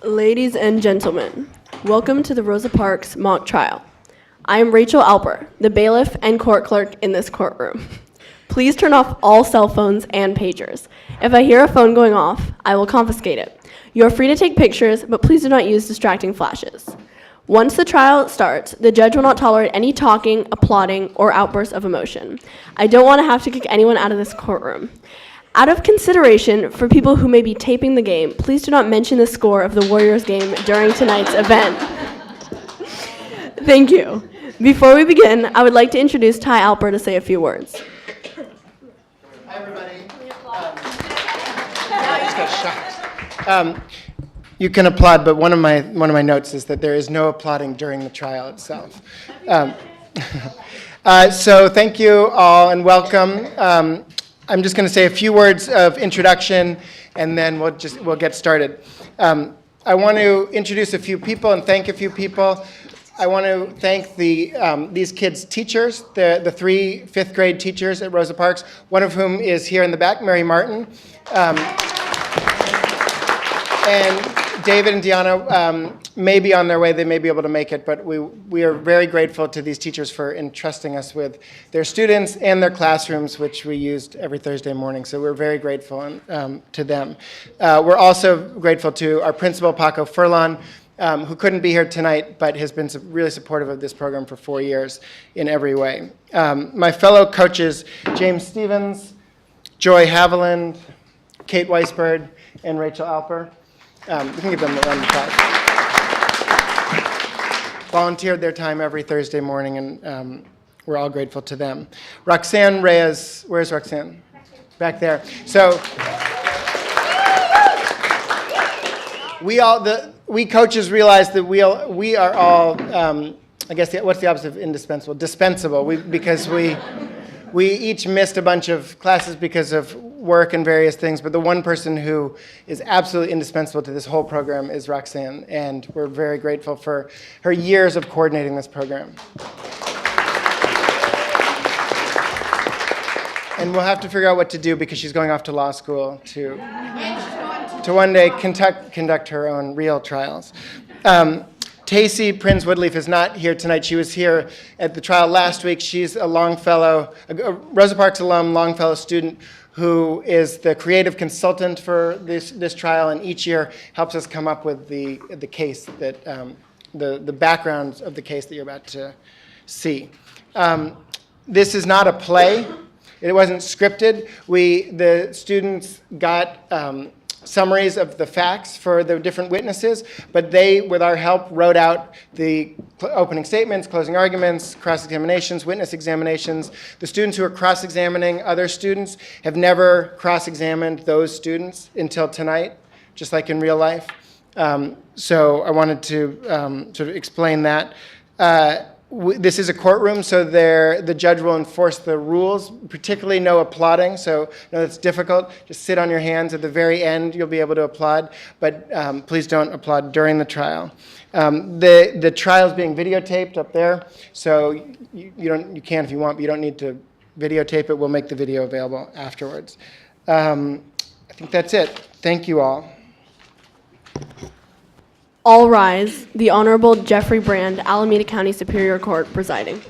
Ladies and gentlemen, welcome to the Rosa Parks mock trial. I am Rachel Alper, the bailiff and court clerk in this courtroom. Please turn off all cell phones and pagers. If I hear a phone going off, I will confiscate it. You are free to take pictures, but please do not use distracting flashes. Once the trial starts, the judge will not tolerate any talking, applauding, or outbursts of emotion. I don't want to have to kick anyone out of this courtroom. Out of consideration for people who may be taping the game, please do not mention the score of the Warriors game during tonight's event. Thank you. Before we begin, I would like to introduce Ty Alper to say a few words. Hi, everybody. I just got shocked. You can applaud, but one of my notes is that there is no applauding during the trial itself. So thank you all and welcome. I'm just going to say a few words of introduction, and then we'll get started. I want to introduce a few people and thank a few people. I want to thank these kids' teachers, the three fifth grade teachers at Rosa Parks, one of whom is here in the back, Mary Martin. And David and Deanna may be on their way. They may be able to make it, but we are very grateful to these teachers for entrusting us with their students and their classrooms, which we used every Thursday morning. So we're very grateful to them. We're also grateful to our principal, Paco Furlan, who couldn't be here tonight, but has been really supportive of this program for 4 years in every way. My fellow coaches, James Stevens, Joy Haviland, Kate Weisberg, and Rachel Alper. We can give them a round of applause. Volunteered their time every Thursday morning, and we're all grateful to them. Roxanne Reyes, where's Roxanne? Back there. So we coaches realize that we are all, I guess, what's the opposite of indispensable? Dispensable, because we each missed a bunch of classes because of work and various things, but the one person who is absolutely indispensable to this whole program is Roxanne, and we're very grateful for her years of coordinating this program. And we'll have to figure out what to do because she's going off to law school to one day conduct her own real trials. Tacey Prinz Woodleaf is not here tonight. She was here at the trial last week. She's a Longfellow, a Rosa Parks alum, Longfellow student who is the creative consultant for this trial, and each year helps us come up with the case that the background of the case that you're about to see. This is not a play. It wasn't scripted. The students got summaries of the facts for the different witnesses, but they, with our help, wrote out the opening statements, closing arguments, cross-examinations, witness examinations. The students who are cross-examining other students have never cross-examined those students until tonight, just like in real life. So I wanted to sort of explain that. This is a courtroom, so the judge will enforce the rules, particularly no applauding. So no, it's difficult. Just sit on your hands. At the very end, you'll be able to applaud, but please don't applaud during the trial. The trial is being videotaped up there, so you can if you want, but you don't need to videotape it. We'll make the video available afterwards. I think that's it. Thank you all. All rise. The Honorable Jeffrey Brand, Alameda County Superior Court, presiding.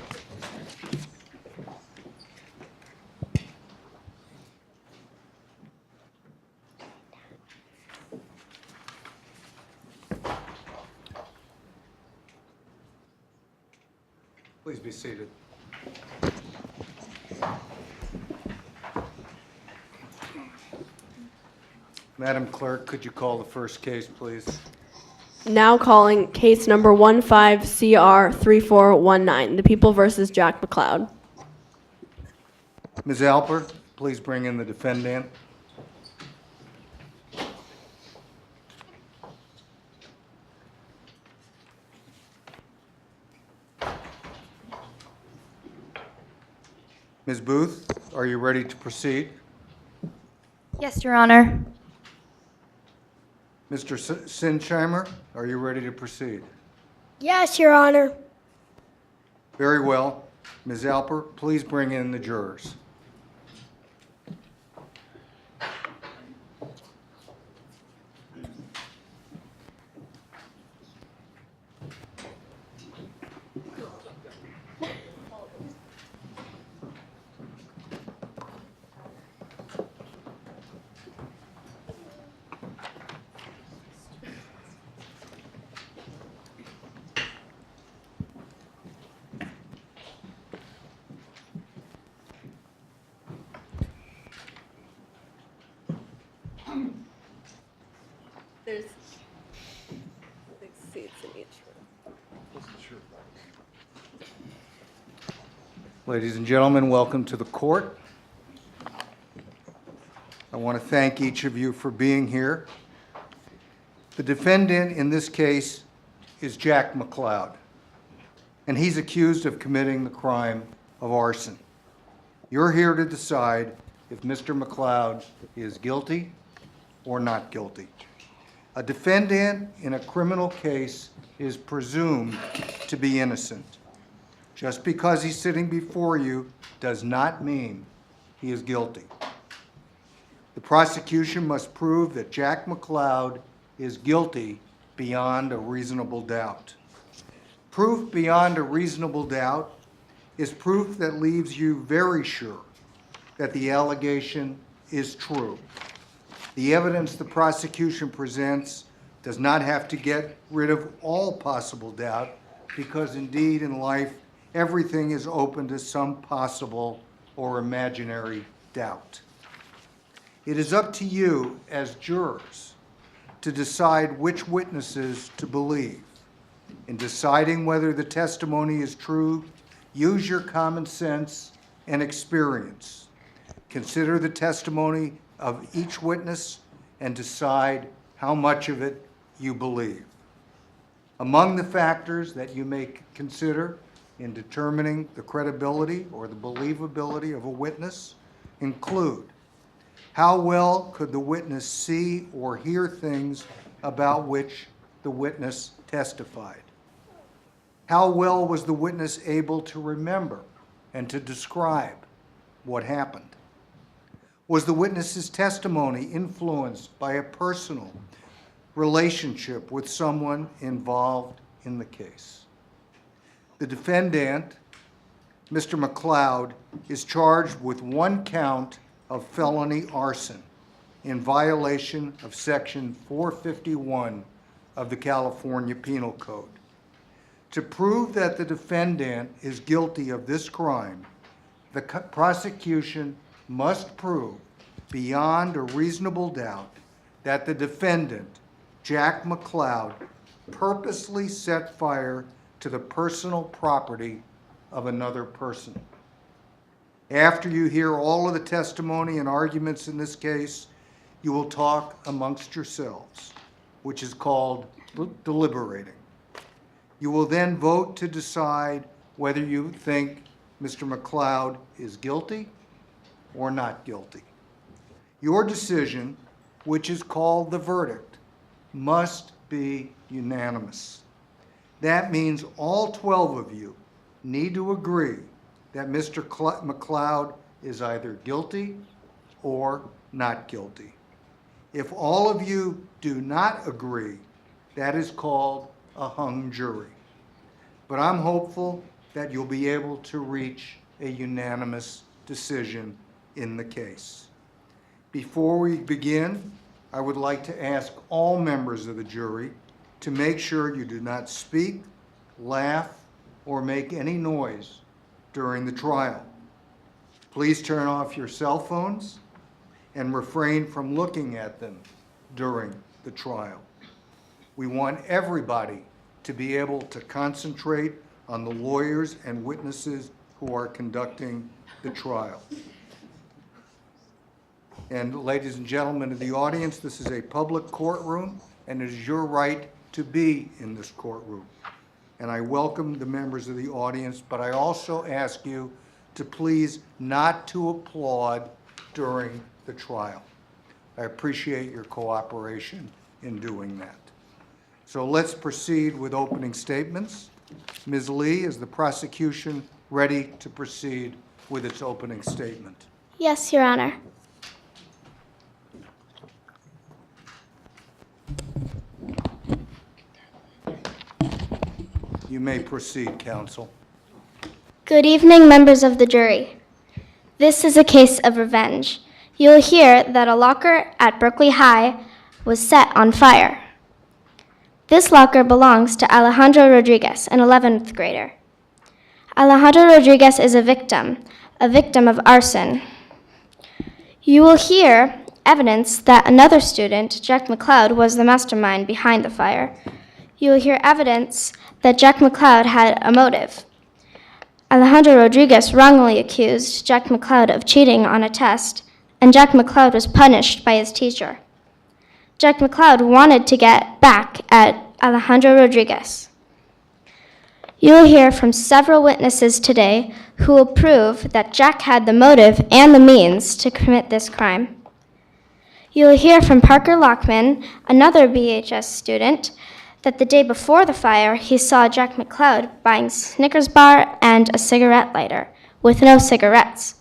Please be seated. Madam Clerk, could you call the first case, please? Now calling case number 15CR3419, the People versus Jack McLeod. Ms. Alper, please bring in the defendant. Ms. Booth, are you ready to proceed? Yes, Your Honor. Mr. Sinsheimer, are you ready to proceed? Yes, Your Honor. Very well. Ms. Alper, please bring in the jurors. There's 6 seats in each room. Ladies and gentlemen, welcome to the court. I want to thank each of you for being here. The defendant in this case is Jack McLeod, and he's accused of committing the crime of arson. You're here to decide if Mr. McLeod is guilty or not guilty. A defendant in a criminal case is presumed to be innocent. Just because he's sitting before you does not mean he is guilty. The prosecution must prove that Jack McLeod is guilty beyond a reasonable doubt. Proof beyond a reasonable doubt is proof that leaves you very sure that the allegation is true. The evidence the prosecution presents does not have to get rid of all possible doubt, because indeed in life, everything is open to some possible or imaginary doubt. It is up to you as jurors to decide which witnesses to believe. In deciding whether the testimony is true, use your common sense and experience. Consider the testimony of each witness and decide how much of it you believe. Among the factors that you may consider in determining the credibility or the believability of a witness include: how well could the witness see or hear things about which the witness testified? How well was the witness able to remember and to describe what happened? Was the witness's testimony influenced by a personal relationship with someone involved in the case? The defendant, Mr. McLeod, is charged with 1 count of felony arson in violation of Section 451 of the California Penal Code. To prove that the defendant is guilty of this crime, the prosecution must prove beyond a reasonable doubt that the defendant, Jack McLeod, purposely set fire to the personal property of another person. After you hear all of the testimony and arguments in this case, you will talk amongst yourselves, which is called deliberating. You will then vote to decide whether you think Mr. McLeod is guilty or not guilty. Your decision, which is called the verdict, must be unanimous. That means all 12 of you need to agree that Mr. McLeod is either guilty or not guilty. If all of you do not agree, that is called a hung jury. But I'm hopeful that you'll be able to reach a unanimous decision in the case. Before we begin, I would like to ask all members of the jury to make sure you do not speak, laugh, or make any noise during the trial. Please turn off your cell phones and refrain from looking at them during the trial. We want everybody to be able to concentrate on the lawyers and witnesses who are conducting the trial. And ladies and gentlemen of the audience, this is a public courtroom, and it is your right to be in this courtroom. And I welcome the members of the audience, but I also ask you to please not to applaud during the trial. I appreciate your cooperation in doing that. So let's proceed with opening statements. Ms. Lee, is the prosecution ready to proceed with its opening statement? Yes, Your Honor. You may proceed, counsel. Good evening, members of the jury. This is a case of revenge. You'll hear that a locker at Berkeley High was set on fire. This locker belongs to Alejandro Rodriguez, an 11th grader. Alejandro Rodriguez is a victim of arson. You will hear evidence that another student, Jack McLeod, was the mastermind behind the fire. You will hear evidence that Jack McLeod had a motive. Alejandro Rodriguez wrongly accused Jack McLeod of cheating on a test, and Jack McLeod was punished by his teacher. Jack McLeod wanted to get back at Alejandro Rodriguez. You will hear from several witnesses today who will prove that Jack had the motive and the means to commit this crime. You will hear from Parker Lockman, another BHS student, that the day before the fire, he saw Jack McLeod buying Snickers bar and a cigarette lighter, with no cigarettes.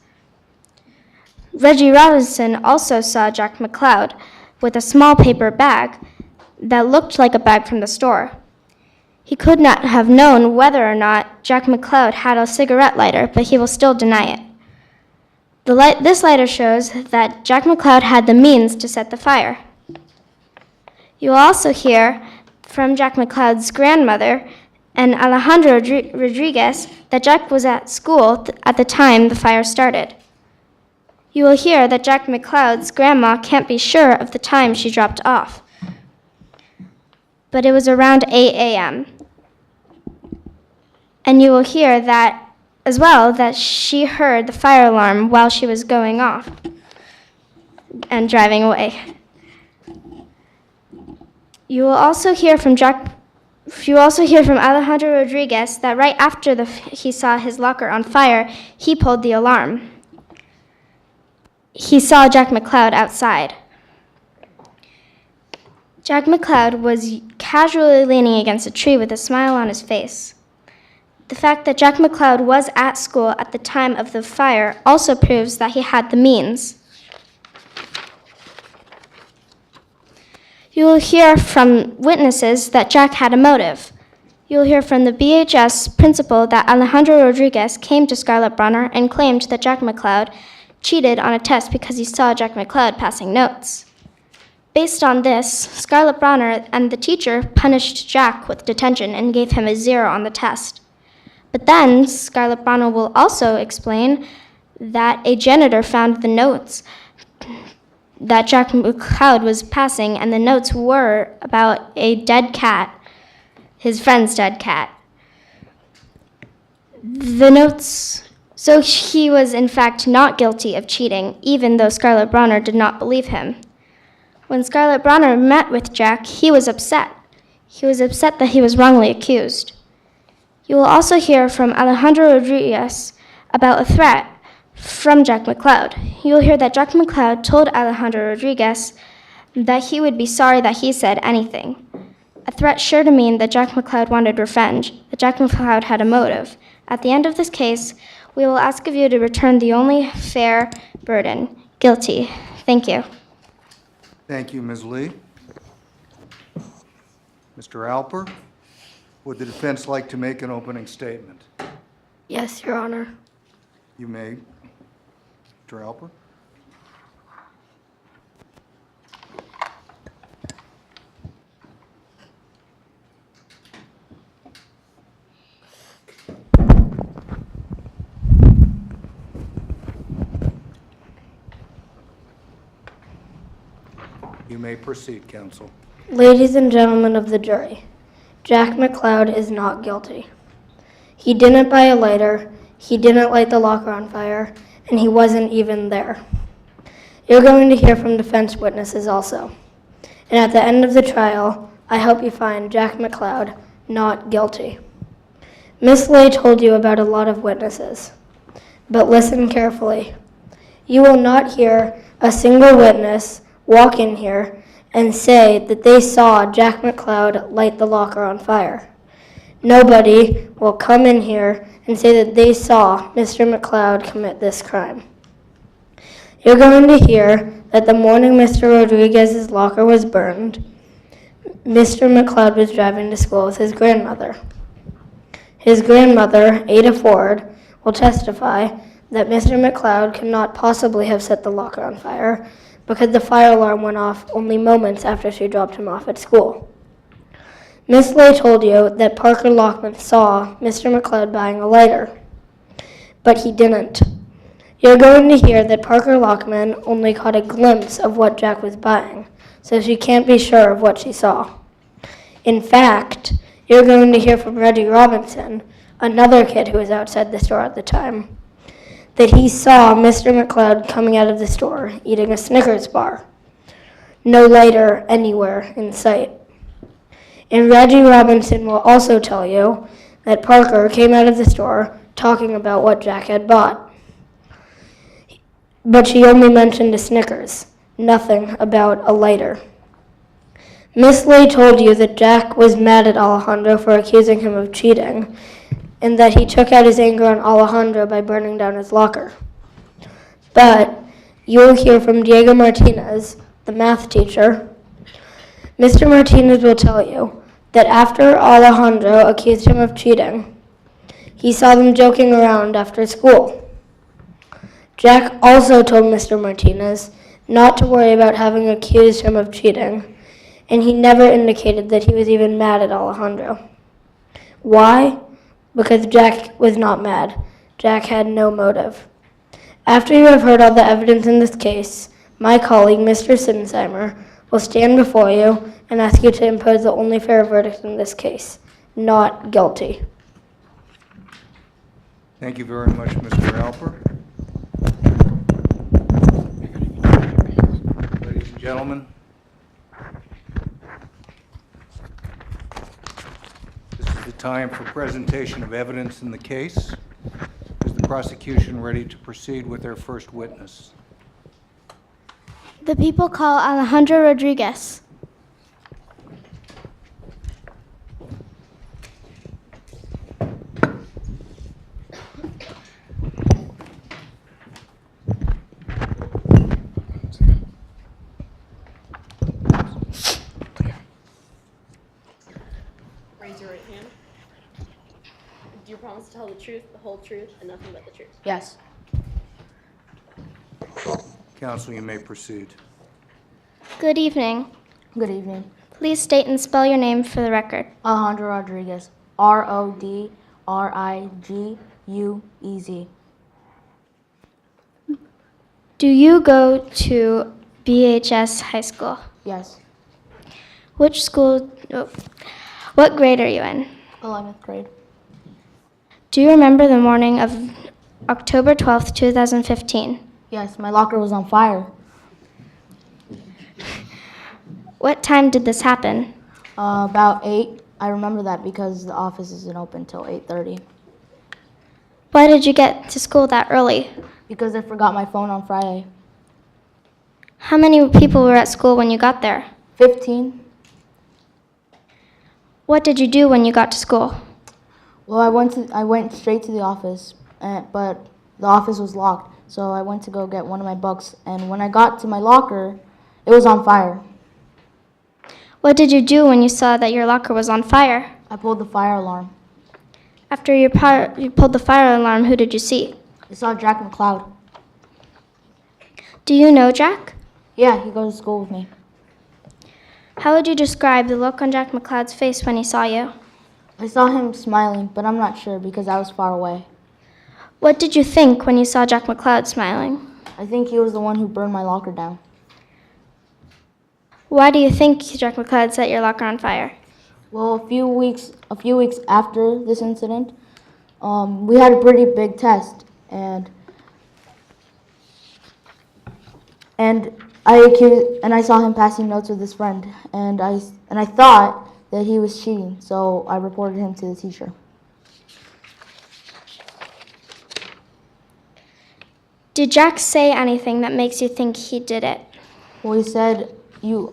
Reggie Robinson also saw Jack McLeod with a small paper bag that looked like a bag from the store. He could not have known whether or not Jack McLeod had a cigarette lighter, but he will still deny it. This lighter shows that Jack McLeod had the means to set the fire. You will also hear from Jack McLeod's grandmother and Alejandro Rodriguez that Jack was at school at the time the fire started. You will hear that Jack McLeod's grandma can't be sure of the time she dropped off, but it was around 8 a.m. And you will hear that as well that she heard the fire alarm while she was going off and driving away. You will also hear from Alejandro Rodriguez that right after he saw his locker on fire, he pulled the alarm. He saw Jack McLeod outside. Jack McLeod was casually leaning against a tree with a smile on his face. The fact that Jack McLeod was at school at the time of the fire also proves that he had the means. You will hear from witnesses that Jack had a motive. You will hear from the BHS principal that Alejandro Rodriguez came to Scarlett Bronner and claimed that Jack McLeod cheated on a test because he saw Jack McLeod passing notes. Based on this, Scarlett Bronner and the teacher punished Jack with detention and gave him a 0 on the test. But then Scarlett Bronner will also explain that a janitor found the notes that Jack McLeod was passing, and the notes were about a dead cat, his friend's dead cat. So he was in fact not guilty of cheating, even though Scarlett Bronner did not believe him. When Scarlett Bronner met with Jack, he was upset. He was upset that he was wrongly accused. You will also hear from Alejandro Rodriguez about a threat from Jack McLeod. You will hear that Jack McLeod told Alejandro Rodriguez that he would be sorry that he said anything. A threat sure to mean that Jack McLeod wanted revenge, that Jack McLeod had a motive. At the end of this case, we will ask of you to return the only fair burden, guilty. Thank you. Thank you, Ms. Lee. Mr. Alper, would the defense like to make an opening statement? Yes, Your Honor. You may. Mr. Alper? You may proceed, counsel. Ladies and gentlemen of the jury, Jack McLeod is not guilty. He didn't buy a lighter, he didn't light the locker on fire, and he wasn't even there. You're going to hear from defense witnesses also. And at the end of the trial, I hope you find Jack McLeod not guilty. Miss Lay told you about a lot of witnesses, but listen carefully. You will not hear a single witness walk in here and say that they saw Jack McLeod light the locker on fire. Nobody will come in here and say that they saw Mr. McLeod commit this crime. You're going to hear that the morning Mr. Rodriguez's locker was burned, Mr. McLeod was driving to school with his grandmother. His grandmother, Ada Ford, will testify that Mr. McLeod could not possibly have set the locker on fire because the fire alarm went off only moments after she dropped him off at school. Miss Lay told you that Parker Lockman saw Mr. McLeod buying a lighter, but he didn't. You're going to hear that Parker Lockman only caught a glimpse of what Jack was buying, so she can't be sure of what she saw. In fact, you're going to hear from Reggie Robinson, another kid who was outside the store at the time, that he saw Mr. McLeod coming out of the store eating a Snickers bar. No lighter anywhere in sight. And Reggie Robinson will also tell you that Parker came out of the store talking about what Jack had bought. But she only mentioned a Snickers, nothing about a lighter. Miss Lee told you that Jack was mad at Alejandro for accusing him of cheating, and that he took out his anger on Alejandro by burning down his locker. But you'll hear from Diego Martinez, the math teacher. Mr. Martinez will tell you that after Alejandro accused him of cheating, he saw them joking around after school. Jack also told Mr. Martinez not to worry about having accused him of cheating, and he never indicated that he was even mad at Alejandro. Why? Because Jack was not mad. Jack had no motive. After you have heard all the evidence in this case, my colleague, Mr. Sinsheimer, will stand before you and ask you to impose the only fair verdict in this case, not guilty. Thank you very much, Mr. Alper. Ladies and gentlemen, this is the time for presentation of evidence in the case. Is the prosecution ready to proceed with their first witness? The people call Alejandro Rodriguez. Raise your right hand. Do you promise to tell the truth, the whole truth, and nothing but the truth? Yes. Counsel, you may proceed. Good evening. Good evening. Please state and spell your name for the record. Alejandro Rodriguez. Rodriguez. Do you go to BHS High School? Yes. Which school, what grade are you in? 11th grade. Do you remember the morning of October 12th, 2015? Yes, my locker was on fire. What time did this happen? About 8. I remember that because the office isn't open till 8:30. Why did you get to school that early? Because I forgot my phone on Friday. How many people were at school when you got there? 15. What did you do when you got to school? Well, I went straight to the office, but the office was locked. So I went to go get one of my books, and when I got to my locker, it was on fire. What did you do when you saw that your locker was on fire? I pulled the fire alarm. After you pulled the fire alarm, who did you see? I saw Jack McLeod. Do you know Jack? Yeah, he goes to school with me. How would you describe the look on Jack McLeod's face when he saw you? I saw him smiling, but I'm not sure because I was far away. What did you think when you saw Jack McLeod smiling? I think he was the one who burned my locker down. Why do you think Jack McLeod set your locker on fire? Well, a few weeks after this incident, we had a pretty big test, and I saw him passing notes with his friend, and I thought that he was cheating, so I reported him to the teacher. Did Jack say anything that makes you think he did it? Well, he said you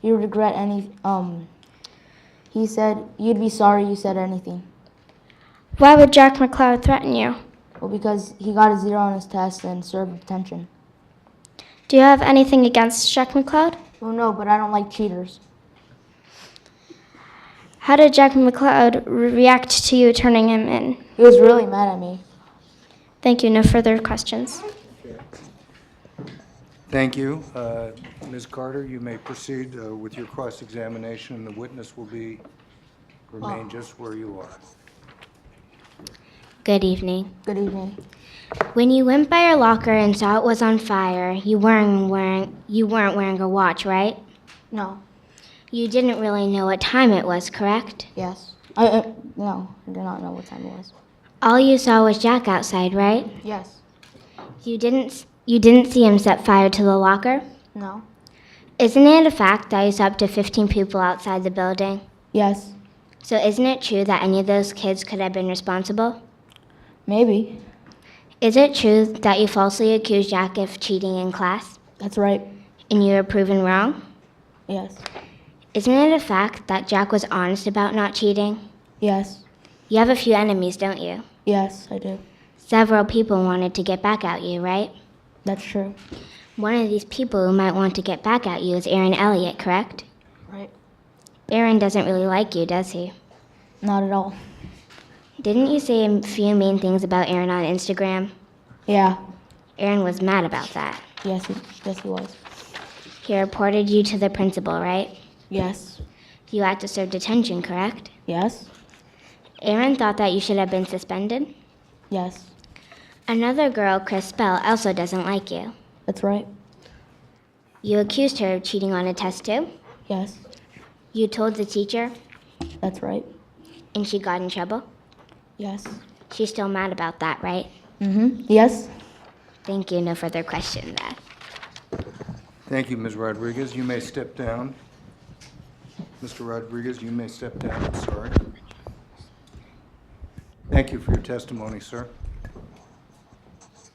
regret any. He said you'd be sorry you said anything. Why would Jack McLeod threaten you? Well, because he got a 0 on his test and served detention. Do you have anything against Jack McLeod? Well, no, but I don't like cheaters. How did Jack McLeod react to you turning him in? He was really mad at me. Thank you. No further questions. Thank you. Ms. Carter, you may proceed with your cross-examination, and the witness will remain just where you are. Good evening. Good evening. When you went by your locker and saw it was on fire, you weren't wearing a watch, right? No. You didn't really know what time it was, correct? Yes. No, I do not know what time it was. All you saw was Jack outside, right? Yes. You didn't see him set fire to the locker? No. Isn't it a fact that you saw up to 15 people outside the building? Yes. So isn't it true that any of those kids could have been responsible? Maybe. Is it true that you falsely accused Jack of cheating in class That's right. and you were proven wrong? Yes. Isn't it a fact that Jack was honest about not cheating? Yes. You have a few enemies, don't you? Yes, I do. Several people wanted to get back at you, right? That's true. One of these people who might want to get back at you is Aaron Elliott, correct? Right. Aaron doesn't really like you, does he? Not at all. Didn't you say a few mean things about Aaron on Instagram? Yeah. Aaron was mad about that. Yes, he was. He reported you to the principal, right? Yes. You had to serve detention, correct? Yes. Aaron thought that you should have been suspended. Yes. Another girl, Chris Bell, also doesn't like you. That's right. You accused her of cheating on a test too. Yes. You told the teacher, That's right. and she got in trouble. Yes. She's still mad about that, right? Yes. Thank you. No further questions. Dad. Thank you, Ms. Rodriguez. You may step down. Mr. Rodriguez, you may step down. I'm sorry. Thank you for your testimony, sir.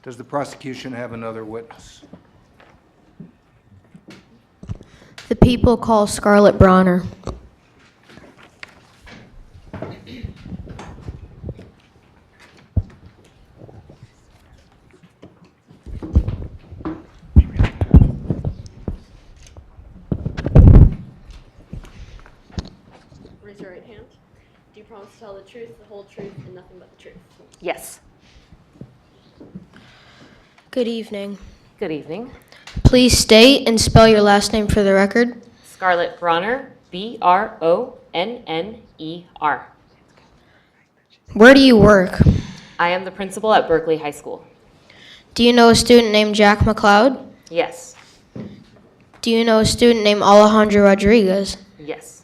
Does the prosecution have another witness? The people call Scarlett Bronner. Raise your right hand. Do you promise to tell the truth, the whole truth, and nothing but the truth? Yes. Good evening. Good evening. Please state and spell your last name for the record. Scarlett Bronner, Bronner. Where do you work? I am the principal at Berkeley High School. Do you know a student named Jack McLeod? Yes. Do you know a student named Alejandro Rodriguez? Yes.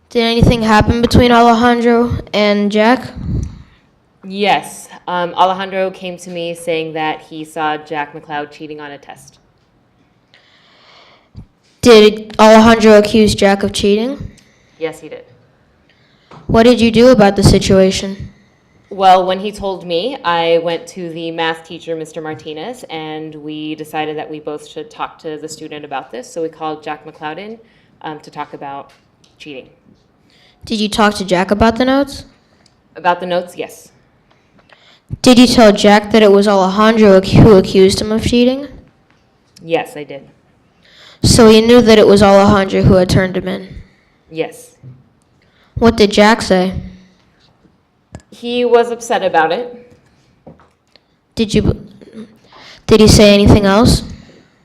Did anything happen between Alejandro and Jack? Yes. Alejandro came to me saying that he saw Jack McLeod cheating on a test. Did Alejandro accuse Jack of cheating? Yes, he did. What did you do about the situation? Well, when he told me, I went to the math teacher, Mr. Martinez, and we decided that we both should talk to the student about this. So we called Jack McLeod in to talk about cheating. Did you talk to Jack about the notes? About the notes, yes. Did you tell Jack that it was Alejandro who accused him of cheating? Yes, I did. So he knew that it was Alejandro who had turned him in. Yes. What did Jack say? He was upset about it. Did he say anything else?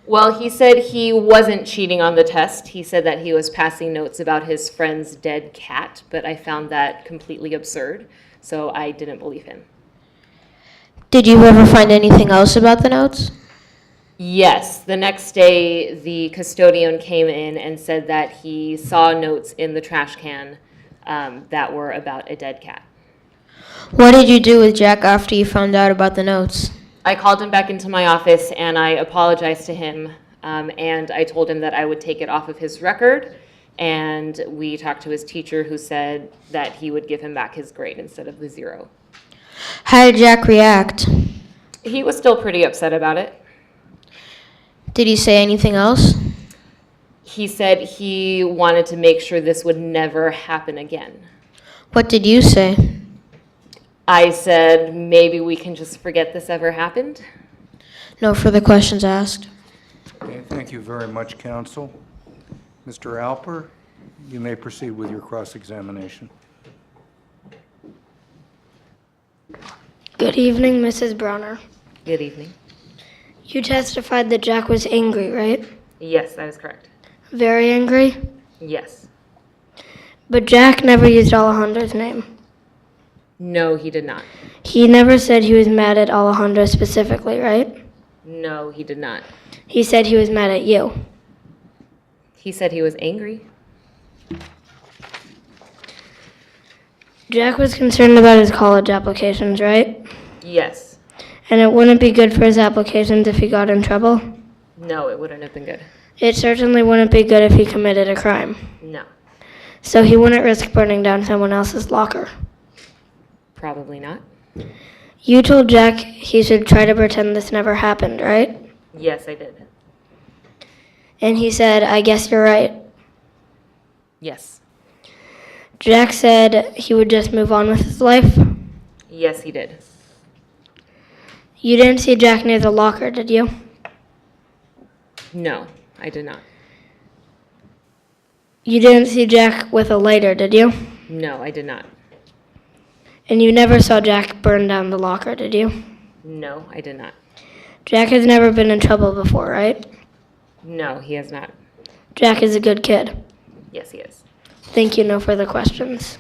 Well, he said he wasn't cheating on the test. He said that he was passing notes about his friend's dead cat, but I found that completely absurd, so I didn't believe him. Did you ever find anything else about the notes? Yes, the next day the custodian came in and said that he saw notes in the trash can that were about a dead cat. What did you do with Jack after you found out about the notes? I called him back into my office and I apologized to him and I told him that I would take it off of his record, and we talked to his teacher who said that he would give him back his grade instead of the 0. How did Jack react? He was still pretty upset about it. Did he say anything else? He said he wanted to make sure this would never happen again. What did you say? I said, maybe we can just forget this ever happened. No further questions asked. Okay, thank you very much, counsel. Mr. Alper, you may proceed with your cross-examination. Good evening, Mrs. Bronner. Good evening. You testified that Jack was angry, right? Yes, that is correct. Very angry? Yes. But Jack never used Alejandro's name. No, he did not. He never said he was mad at Alejandro specifically, right? No, he did not. He said he was mad at you. He said he was angry. Jack was concerned about his college applications, right? Yes. And it wouldn't be good for his applications if he got in trouble? No, it wouldn't have been good. It certainly wouldn't be good if he committed a crime. No, So he wouldn't risk burning down someone else's locker. probably not. You told Jack he should try to pretend this never happened, right? Yes, I did. And he said, I guess you're right. Yes. Jack said he would just move on with his life. Yes, he did. You didn't see Jack near the locker, did you? No, I did not. You didn't see Jack with a lighter, did you? No, I did not. And you never saw Jack burn down the locker, did you? No, I did not. Jack has never been in trouble before, right? No, he has not. Jack is a good kid. Yes, he is. Thank you. No further questions.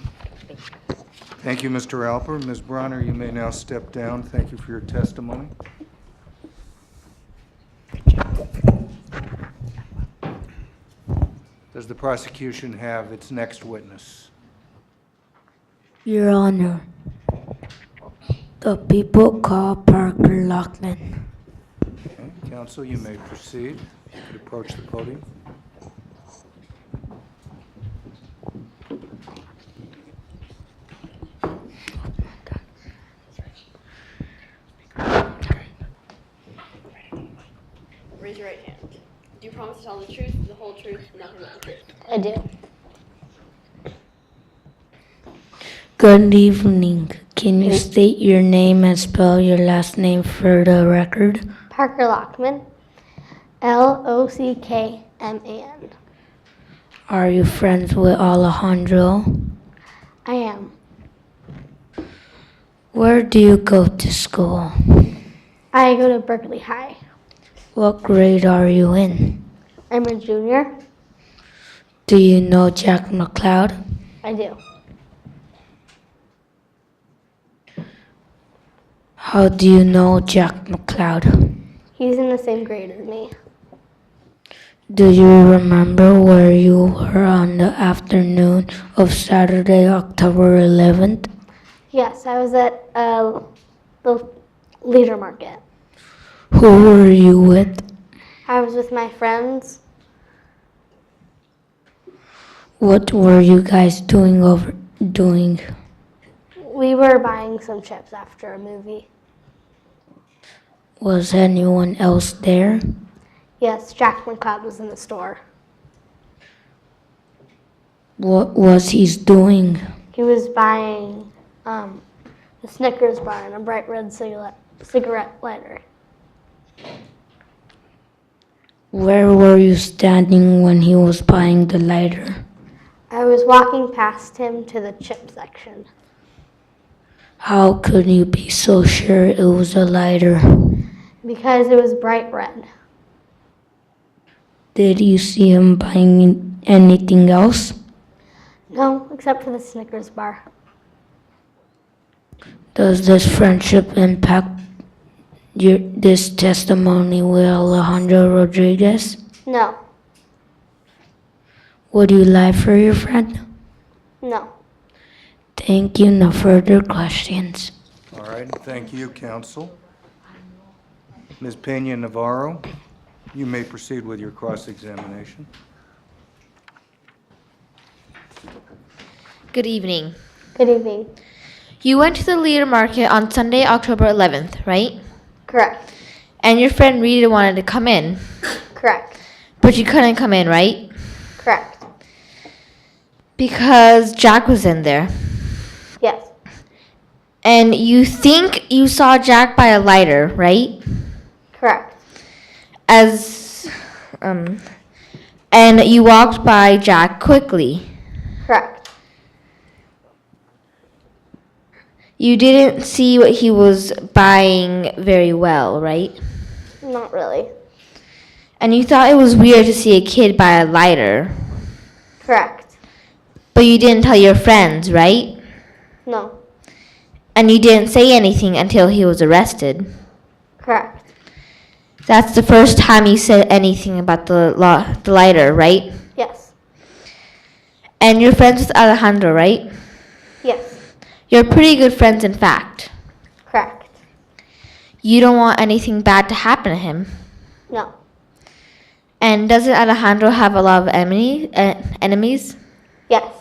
Thank you. Thank you, Mr. Alper. Ms. Bronner, you may now step down. Thank you for your testimony. Does the prosecution have its next witness? Your Honor, the people call Parker Lockman. Okay, counsel, you may proceed. You could approach the podium. Raise your right hand. Do you promise to tell the truth, the whole truth, and nothing but the truth? I do. Good evening. Can you state your name and spell your last name for the record? Parker Lockman, Lockman. Are you friends with Alejandro? I am. Where do you go to school? I go to Berkeley High. What grade are you in? I'm a junior. Do you know Jack McLeod? I do. How do you know Jack McLeod? He's in the same grade as me. Do you remember where you were on the afternoon of Saturday, October 11th? Yes, I was at the leader market. Who were you with? I was with my friends. What were you guys doing? We were buying some chips after a movie. Was anyone else there? Yes, Jack McLeod was in the store. What was he doing? He was buying a Snickers bar and a bright red cigarette lighter. Where were you standing when he was buying the lighter? I was walking past him to the chip section How could you be so sure it was a lighter? because it was bright red. Did you see him buying anything else? No, except for the Snickers bar. Does this friendship impact this testimony with Alejandro Rodriguez? No, Would you lie for your friend? no. Thank you. No further questions. All right, thank you, counsel. Ms. Pena Navarro, you may proceed with your cross-examination. Good evening. Good evening. You went to the leader market on Sunday, October 11th, right? Correct. And your friend Rita wanted to come in, Correct. but you couldn't come in, right? Correct. Because Jack was in there. Yes. And you think you saw Jack buy a lighter, right? Correct. And you walked by Jack quickly. Correct. You didn't see what he was buying very well, right? Not really. And you thought it was weird to see a kid buy a lighter. Correct. But you didn't tell your friends, right? No. And you didn't say anything until he was arrested. Correct. That's the first time you said anything about the lighter, right? Yes. And you're friends with Alejandro, right? Yes. You're pretty good friends, in fact. Correct. You don't want anything bad to happen to him. No. And doesn't Alejandro have a lot of enemies? Yes.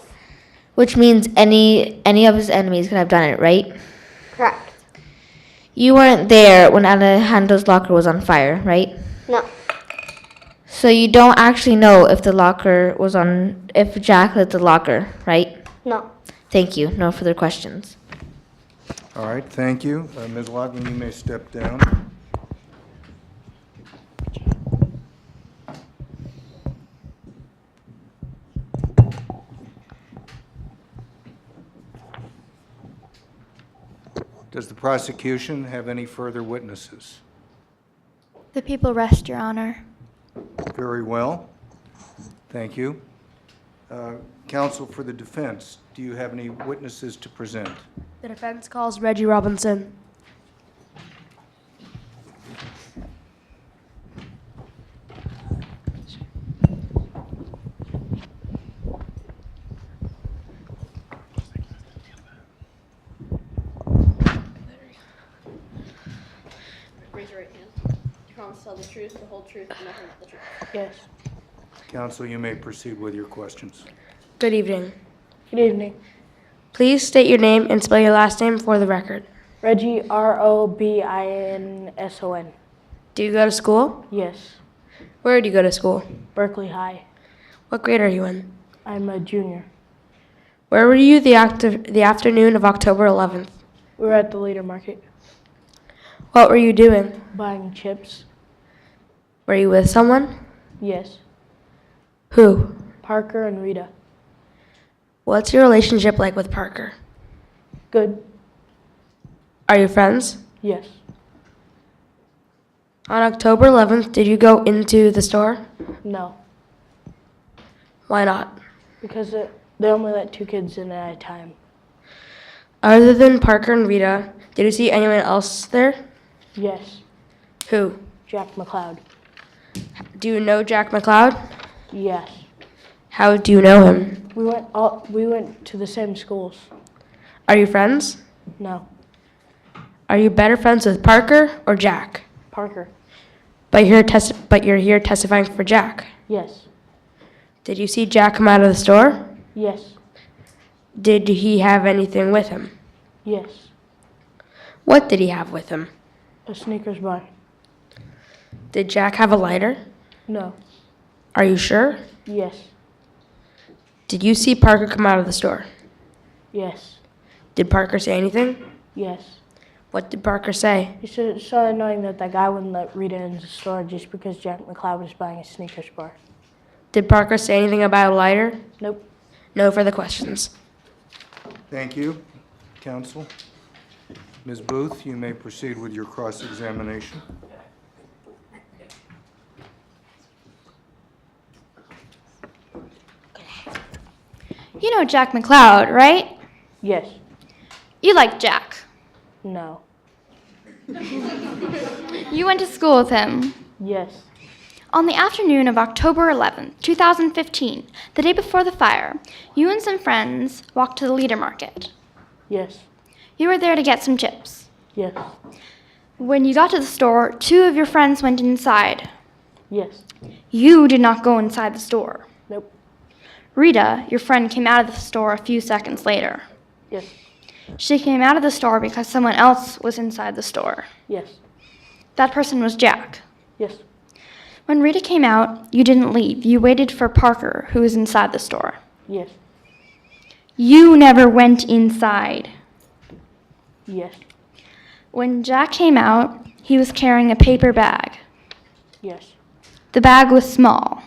Which means any of his enemies could have done it, right? Correct. You weren't there when Alejandro's locker was on fire, right? No. So you don't actually know if if Jack lit the locker, right? No. Thank you. No further questions. All right, thank you. Ms. Loughlin, you may step down. Does the prosecution have any further witnesses? The people rest, Your Honor. Very well. Thank you. Counsel for the defense, do you have any witnesses to present? The defense calls Reggie Robinson. Raise your right hand. Do you promise to tell the truth, the whole truth, and nothing but the truth? Yes. Counsel, you may proceed with your questions. Good evening. Good evening. Please state your name and spell your last name for the record. Reggie, Robinson. Do you go to school? Yes. Where do you go to school? Berkeley High. What grade are you in? I'm a junior. Where were you the afternoon of October 11th? We were at the Leader Market. What were you doing? Buying chips. Were you with someone? Yes. Who? Parker and Rita. What's your relationship like with Parker? Good. Are you friends? Yes. On October 11th, did you go into the store? No. Why not? Because they only let 2 kids in at a time. Other than Parker and Rita, did you see anyone else there? Yes. Who? Jack McLeod. Do you know Jack McLeod? Yes. How do you know him? We went to the same schools. Are you friends? No. Are you better friends with Parker or Jack? Parker. But you're here testifying for Jack. Yes. Did you see Jack come out of the store? Yes. Did he have anything with him? Yes. What did he have with him? A Snickers bar. Did Jack have a lighter? No. Are you sure? Yes. Did you see Parker come out of the store? Yes. Did Parker say anything? Yes. What did Parker say? He said it's so annoying that guy wouldn't let Rita in the store just because Jack McLeod was buying a Snickers bar. Did Parker say anything about a lighter? Nope. No further questions. Thank you, counsel. Ms. Booth, you may proceed with your cross-examination. You know Jack McLeod, right? Yes. You like Jack. No. You went to school with him. Yes. On the afternoon of October 11th, 2015, the day before the fire, you and some friends walked to the Leader Market. Yes. You were there to get some chips. Yes. When you got to the store, 2 of your friends went inside. Yes. You did not go inside the store. Nope. Rita, your friend, came out of the store a few seconds later. Yes. She came out of the store because someone else was inside the store. Yes. That person was Jack. Yes. When Rita came out, you didn't leave. You waited for Parker, who was inside the store. Yes. You never went inside. Yes. When Jack came out, he was carrying a paper bag. Yes. The bag was small.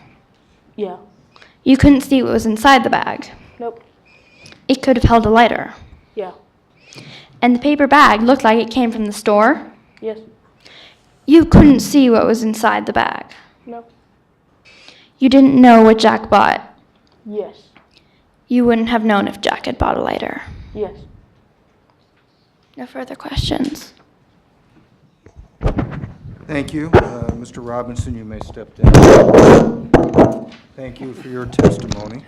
Yeah. You couldn't see what was inside the bag. Nope. It could have held a lighter. Yeah. And the paper bag looked like it came from the store. Yes. You couldn't see what was inside the bag. Nope. You didn't know what Jack bought. Yes. You wouldn't have known if Jack had bought a lighter. Yes. No further questions. Thank you. Mr. Robinson, you may step down. Thank you for your testimony.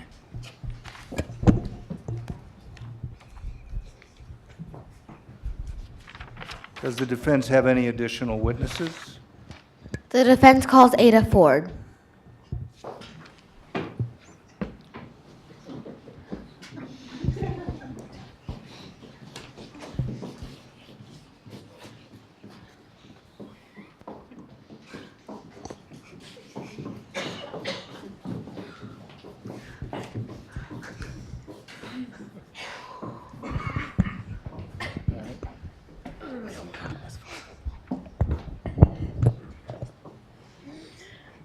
Does the defense have any additional witnesses? The defense calls Ada Ford.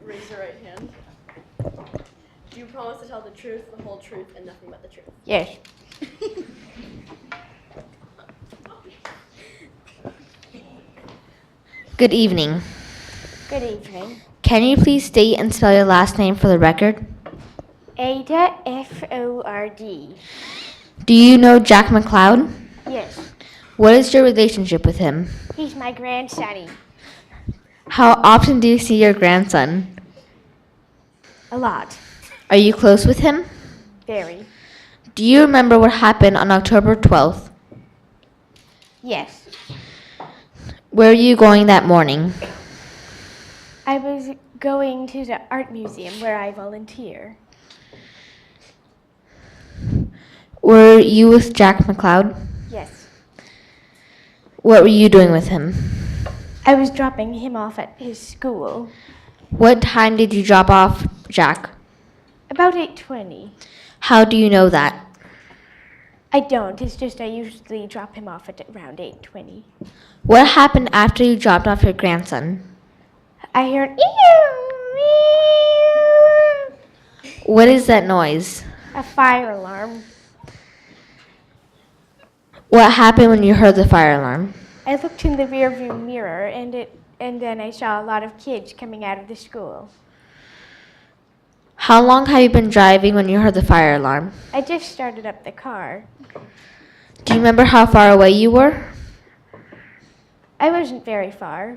Raise your right hand. Do you promise to tell the truth, the whole truth, and nothing but the truth? Yes. Good evening. Good evening. Can you please state and spell your last name for the record? Ada Ford. Do you know Jack McLeod? Yes. What is your relationship with him? He's my grandson. How often do you see your grandson? A lot. Are you close with him? Very. Do you remember what happened on October 12th? Yes. Where were you going that morning? I was going to the art museum where I volunteer. Were you with Jack McLeod? Yes. What were you doing with him? I was dropping him off at his school. What time did you drop off Jack? About 8:20. How do you know that? I don't. It's just I usually drop him off at around 8:20. What happened after you dropped off your grandson? I heard What is that noise? a fire alarm. What happened when you heard the fire alarm? I looked in the rearview mirror and then I saw a lot of kids coming out of the school. How long have you been driving when you heard the fire alarm? I just started up the car. Do you remember how far away you were? I wasn't very far.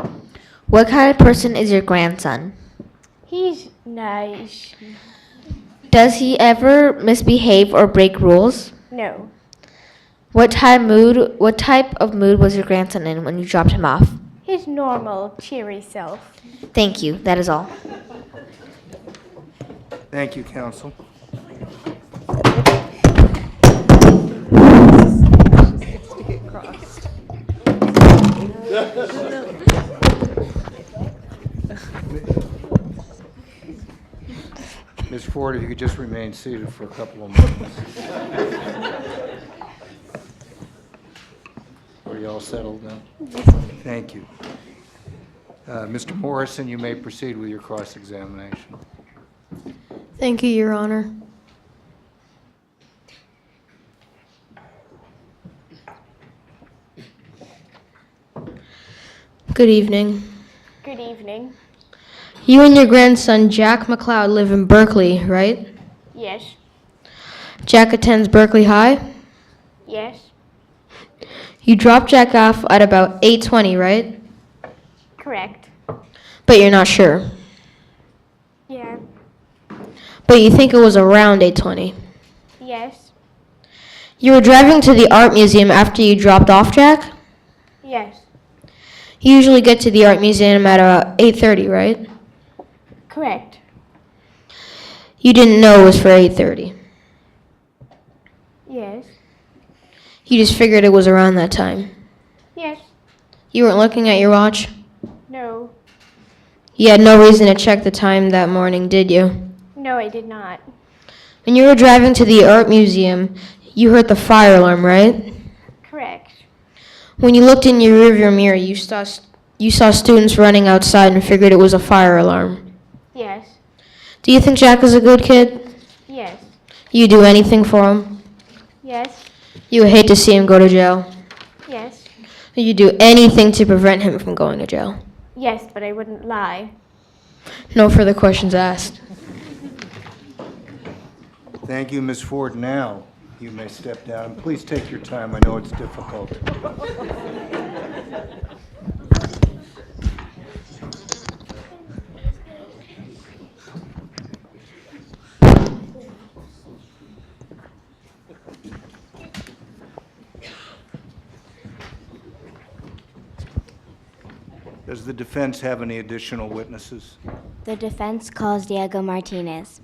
What kind of person is your grandson? He's nice. Does he ever misbehave or break rules? No. What type of mood was your grandson in when you dropped him off? His normal, cheery self. Thank you. That is all. Thank you, counsel. Ms. Ford, if you could just remain seated for a couple of moments. Are you all settled now? Thank you. Mr. Morrison, you may proceed with your cross-examination. Thank you, Your Honor. Good evening. Good evening. You and your grandson, Jack McLeod, live in Berkeley, right? Yes. Jack attends Berkeley High? Yes. You dropped Jack off at about 8:20, right? Correct. But you're not sure. Yeah. But you think it was around 8:20. Yes. You were driving to the art museum after you dropped off Jack? Yes. You usually get to the art museum at 8:30, right? Correct. You didn't know it was for 8:30. Yes. You just figured it was around that time. Yes. You weren't looking at your watch? No. You had no reason to check the time that morning, did you? No, I did not. When you were driving to the art museum, you heard the fire alarm, right? Correct. When you looked in your rearview mirror, you saw students running outside and figured it was a fire alarm. Yes. Do you think Jack is a good kid? Yes. You do anything for him? Yes. You would hate to see him go to jail? Yes. You do anything to prevent him from going to jail? Yes, but I wouldn't lie. No further questions asked. Thank you, Ms. Ford. Now, You may step down, and please take your time. I know it's difficult. Does the defense have any additional witnesses? The defense calls Diego Martinez.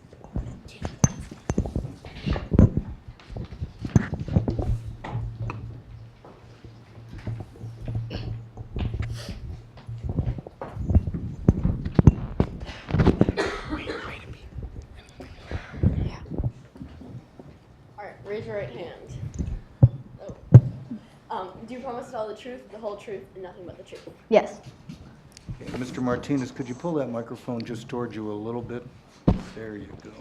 All right, raise your right hand. Do you promise to tell the truth, the whole truth, and nothing but the truth? Yes. Okay, Mr. Martinez, could you pull that microphone just towards you a little bit? There you go.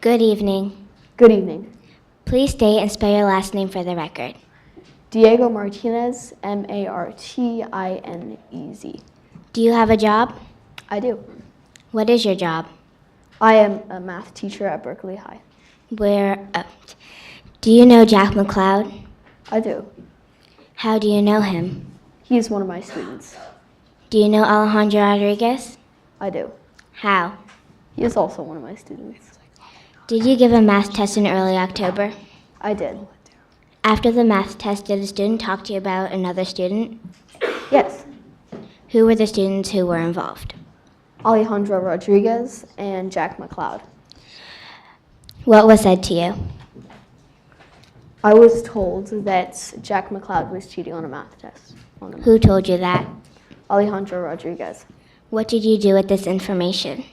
Good evening. Good evening. Please state and spell your last name for the record. Diego Martinez, Martinez. Do you have a job? I do. What is your job? I am a math teacher at Berkeley High. Do you know Jack McLeod? I do. How do you know him? He's one of my students. Do you know Alejandro Rodriguez? I do. How? He is also one of my students. Did you give a math test in early October? I did. After the math test, did a student talk to you about another student? Yes. Who were the students who were involved? Alejandro Rodriguez and Jack McLeod. What was said to you? I was told that Jack McLeod was cheating on a math test. Who told you that? Alejandro Rodriguez. What did you do with this information?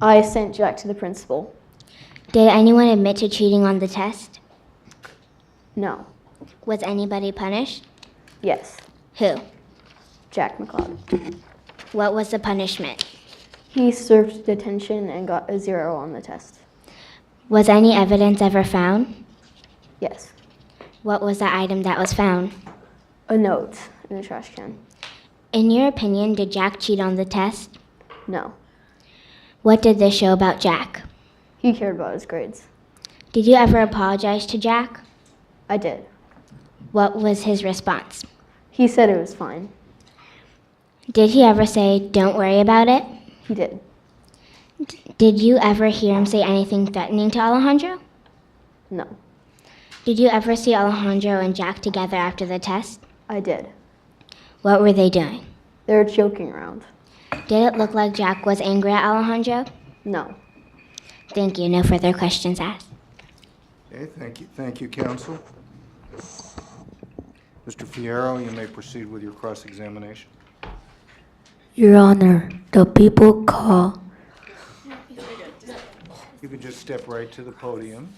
I sent Jack to the principal. Did anyone admit to cheating on the test? No. Was anybody punished? Yes. Who? Jack McLeod. What was the punishment? He served detention and got a 0 on the test. Was any evidence ever found? Yes. What was the item that was found? A note in a trash can. In your opinion, did Jack cheat on the test? No. What did this show about Jack? He cared about his grades. Did you ever apologize to Jack? I did. What was his response? He said it was fine. Did he ever say, "Don't worry about it"? He did. Did you ever hear him say anything threatening to Alejandro? No. Did you ever see Alejandro and Jack together after the test? I did. What were they doing? They were joking around. Did it look like Jack was angry at Alejandro? No. Thank you. No further questions asked. Okay, thank you, counsel. Mr. Fierro, you may proceed with your cross-examination. Your Honor, the people call. You can just step right to the podium.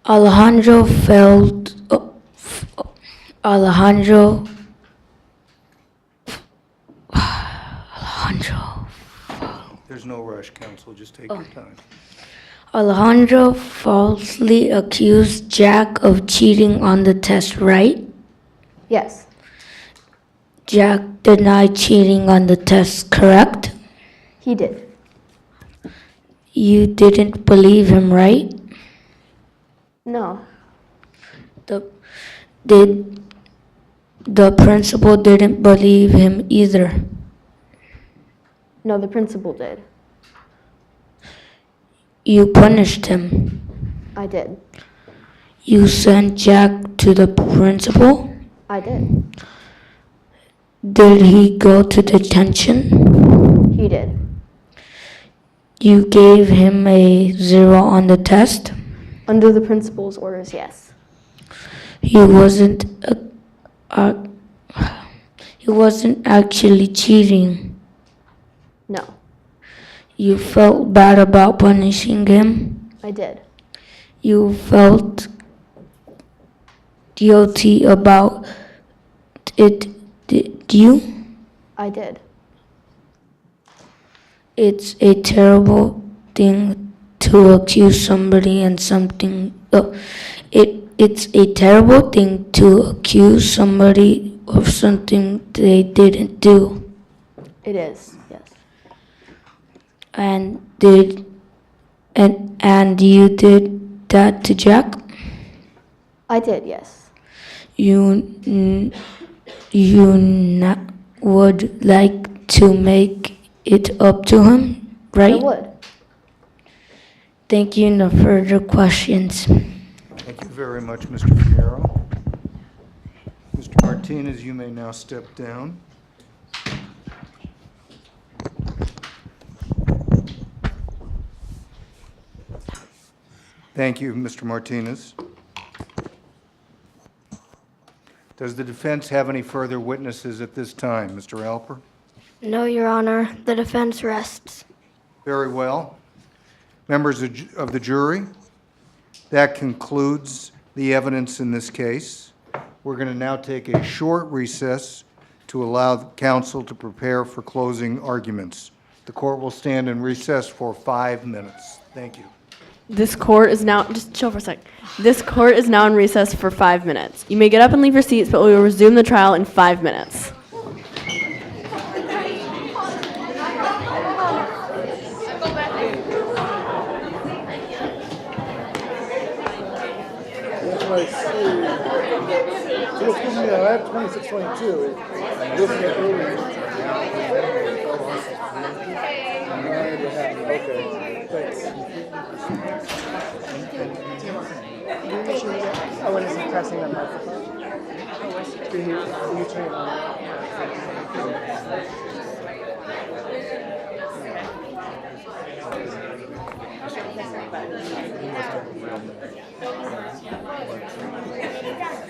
Alejandro failed. Alejandro. There's no rush, counsel. Just take your time. Alejandro falsely accused Jack of cheating on the test, right? Yes. Jack denied cheating on the test, correct? He did. You didn't believe him, right? No. The principal didn't believe him either. No, the principal did. You punished him. I did. You sent Jack to the principal? I did. Did he go to detention? He did. You gave him a 0 on the test? Under the principal's orders, yes. He wasn't actually cheating. No. You felt bad about punishing him? I did. You felt guilty about it, did you? I did. It's a terrible thing to accuse somebody and something. It's a terrible thing to accuse somebody of something they didn't do? It is, yes. And and you did that to Jack? I did, yes. You would like to make it up to him, right? I would. Thank you. No further questions. Thank you very much, Mr. Fierro. Mr. Martinez, you may now step down. Thank you, Mr. Martinez. Does the defense have any further witnesses at this time? Mr. Alper? No, Your Honor. The defense rests. Very well. Members of the jury, that concludes the evidence in this case. We're going to now take a short recess to allow the counsel to prepare for closing arguments. The court will stand in recess for 5 minutes. Thank you. This court is now, just chill for a sec. This court is now in recess for 5 minutes. You may get up and leave your seats, but we will resume the trial in 5 minutes. I have 2622. Looking at earlier. Okay, thanks. Oh, when is he pressing the microphone? Can you turn it on?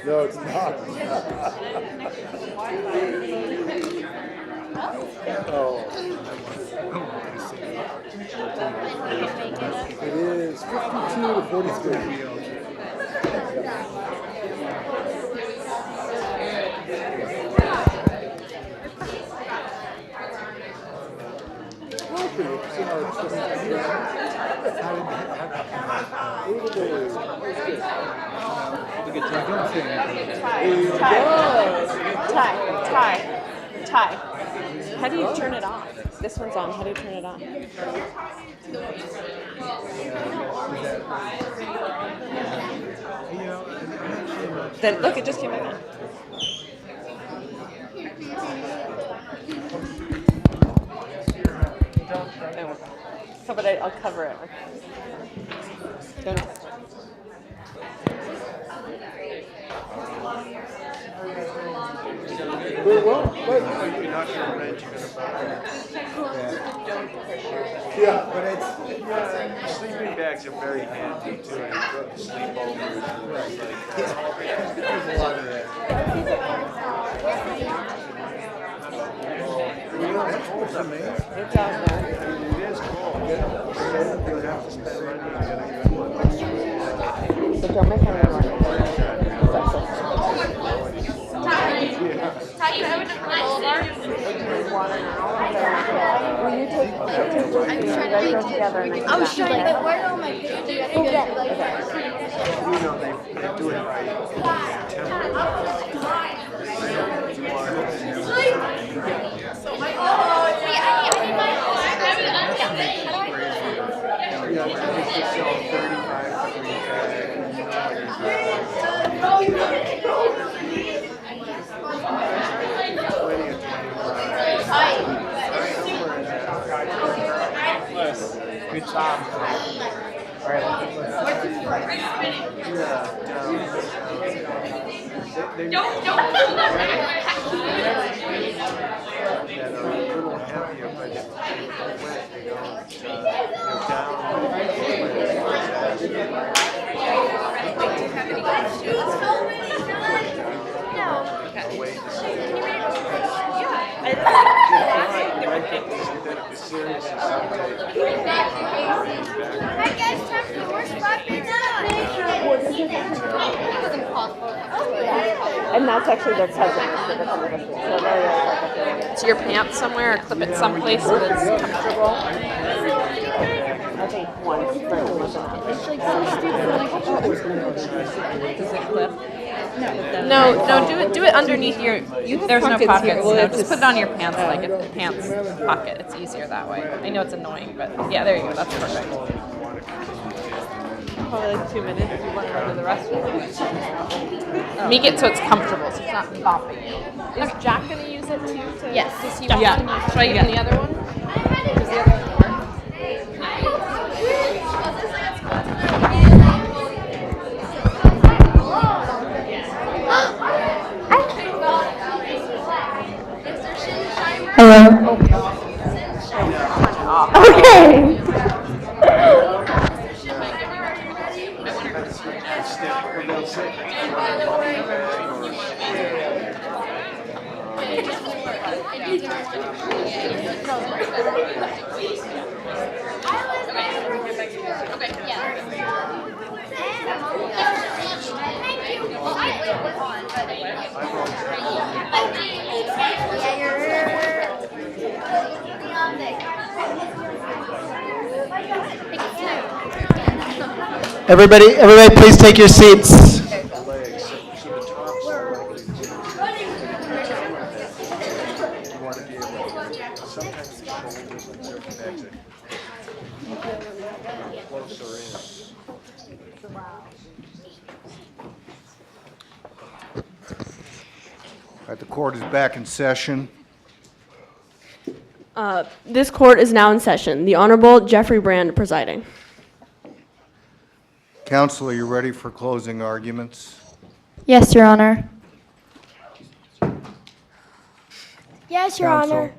No, it's not. Oh. It is 52 to 43. Tie. How do you turn it off? This one's on. How do you turn it on? Then look, it just came back on. But I'll cover it. Don't. Yeah, but it's sleeping bags are very handy too. And sleepovers. there's a lot of that. That's amazing. It's out there. It is cold. You have to spend money. So don't make any more. Will you take you guys go together and I was trying to, where are all my pictures? You know, they do it by Good job. All right. And that's actually their cousin. So your pants somewhere, or clip it someplace so that it's comfortable. I think once, but it wasn't. Does it clip? No, do it underneath your, there's no pockets, no, just put it on your pants, like a pants pocket, it's easier that way. I know it's annoying, but yeah, there you go, that's perfect. Probably like 2 minutes, you want to go to the restroom? Make it so it's comfortable, so it's not bopping you. Is Jack gonna use it too? Yes. Does he want one? Should I get in the other one? Does the other one work? Hello? Okay. Everybody, please take your seats. All right, the court is back in session. This court is now in session. The Honorable Jeffrey Brand presiding. Counsel, are you ready for closing arguments? Yes, Your Honor. Yes, Your Counsel? Honor.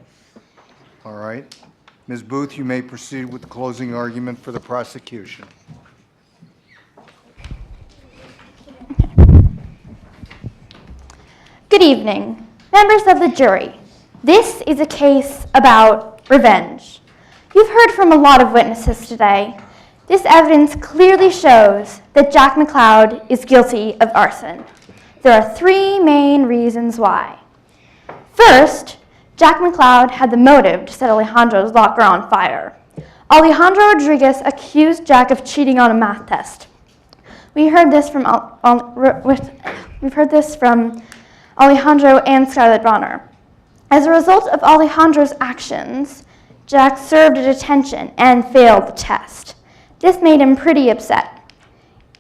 All right. Ms. Booth, you may proceed with the closing argument for the prosecution. Good evening, members of the jury. This is a case about revenge. You've heard from a lot of witnesses today. This evidence clearly shows that Jack McCloud is guilty of arson. There are 3 main reasons why. First, Jack McCloud had the motive to set Alejandro's locker on fire. Alejandro Rodriguez accused Jack of cheating on a math test. We've heard this from Alejandro and Scarlett Bronner. As a result of Alejandro's actions, Jack served a detention and failed the test. This made him pretty upset.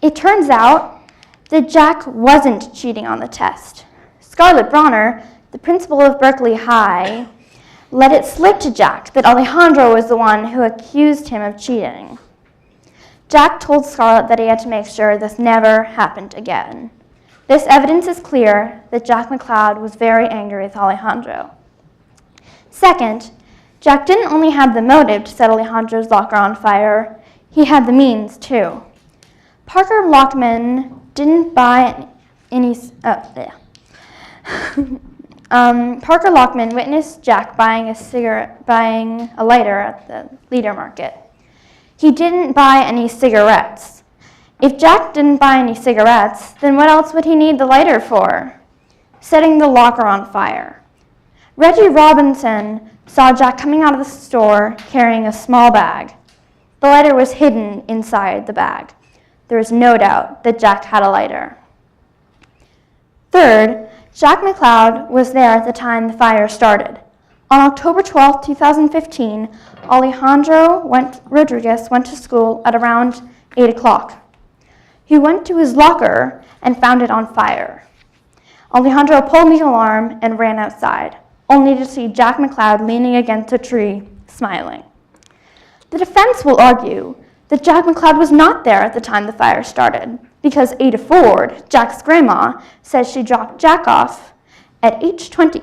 It turns out that Jack wasn't cheating on the test. Scarlett Bronner, the principal of Berkeley High, let it slip to Jack that Alejandro was the one who accused him of cheating. Jack told Scarlett that he had to make sure this never happened again. This evidence is clear that Jack McCloud was very angry with Alejandro. Second, Jack didn't only have the motive to set Alejandro's locker on fire, he had the means too. Parker Lockman didn't buy any. Parker Lockman witnessed Jack buying a lighter at the Leader Market. He didn't buy any cigarettes. If Jack didn't buy any cigarettes, then what else would he need the lighter for? Setting the locker on fire. Reggie Robinson saw Jack coming out of the store carrying a small bag. The lighter was hidden inside the bag. There is no doubt that Jack had a lighter. Third, Jack McCloud was there at the time the fire started. On October 12, 2015, Alejandro Rodriguez went to school at around 8 o'clock. He went to his locker and found it on fire. Alejandro pulled the alarm and ran outside, only to see Jack McCloud leaning against a tree, smiling. The defense will argue that Jack McCloud was not there at the time the fire started, because Ada Ford, Jack's grandma, says she dropped Jack off at age 20.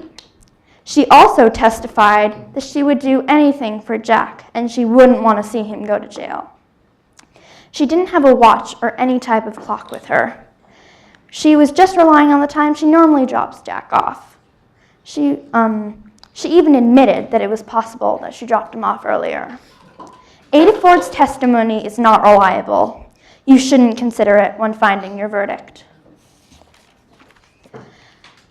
She also testified that she would do anything for Jack, and she wouldn't want to see him go to jail. She didn't have a watch or any type of clock with her. She was just relying on the time she normally drops Jack off. She even admitted that it was possible that she dropped him off earlier. Ada Ford's testimony is not reliable. You shouldn't consider it when finding your verdict.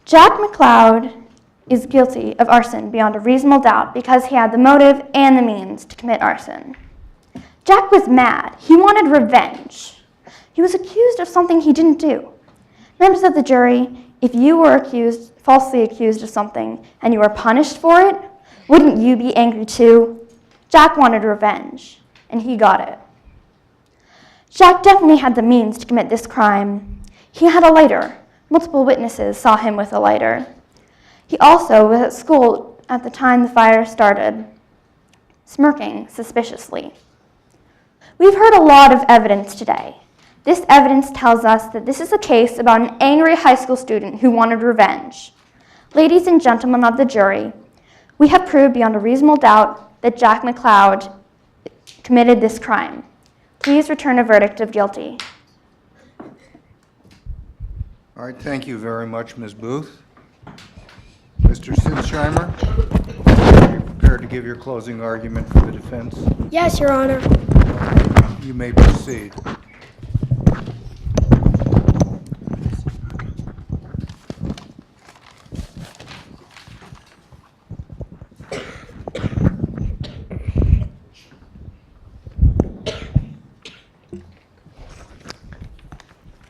Jack McCloud is guilty of arson beyond a reasonable doubt because he had the motive and the means to commit arson. Jack was mad. He wanted revenge. He was accused of something he didn't do. Members of the jury, if you were falsely accused of something and you were punished for it, wouldn't you be angry too? Jack wanted revenge, and he got it. Jack definitely had the means to commit this crime. He had a lighter. Multiple witnesses saw him with a lighter. He also was at school at the time the fire started, smirking suspiciously. We've heard a lot of evidence today. This evidence tells us that this is a case about an angry high school student who wanted revenge. Ladies and gentlemen of the jury, we have proved beyond a reasonable doubt that Jack McCloud committed this crime. Please return a verdict of guilty. All right, thank you very much, Ms. Booth. Mr. Sinsheimer, are you prepared to give your closing argument for the defense? Yes, Your Honor. You may proceed.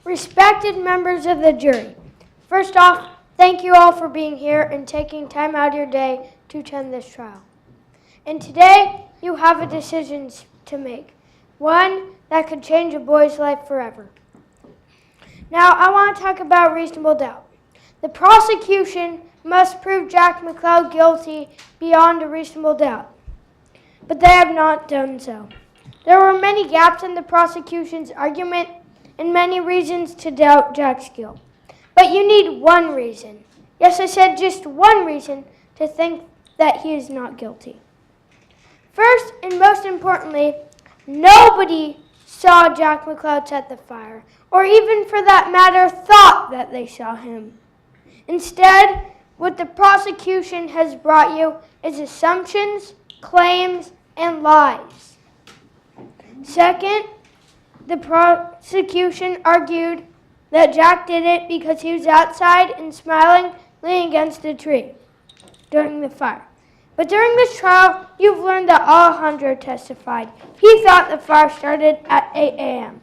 Respected members of the jury, first off, thank you all for being here and taking time out of your day to attend this trial. And today, you have a decision to make, one that could change a boy's life forever. Now, I want to talk about reasonable doubt. The prosecution must prove Jack McCloud guilty beyond a reasonable doubt, but they have not done so. There were many gaps in the prosecution's argument and many reasons to doubt Jack's guilt. But you need one reason. Yes, I said just one reason to think that he is not guilty. First, and most importantly, nobody saw Jack McCloud set the fire, or even for that matter, thought that they saw him. Instead, what the prosecution has brought you is assumptions, claims, and lies. Second, the prosecution argued that Jack did it because he was outside and smiling, leaning against a tree during the fire. But during this trial, you've learned that Alejandro testified. He thought the fire started at 8 a.m.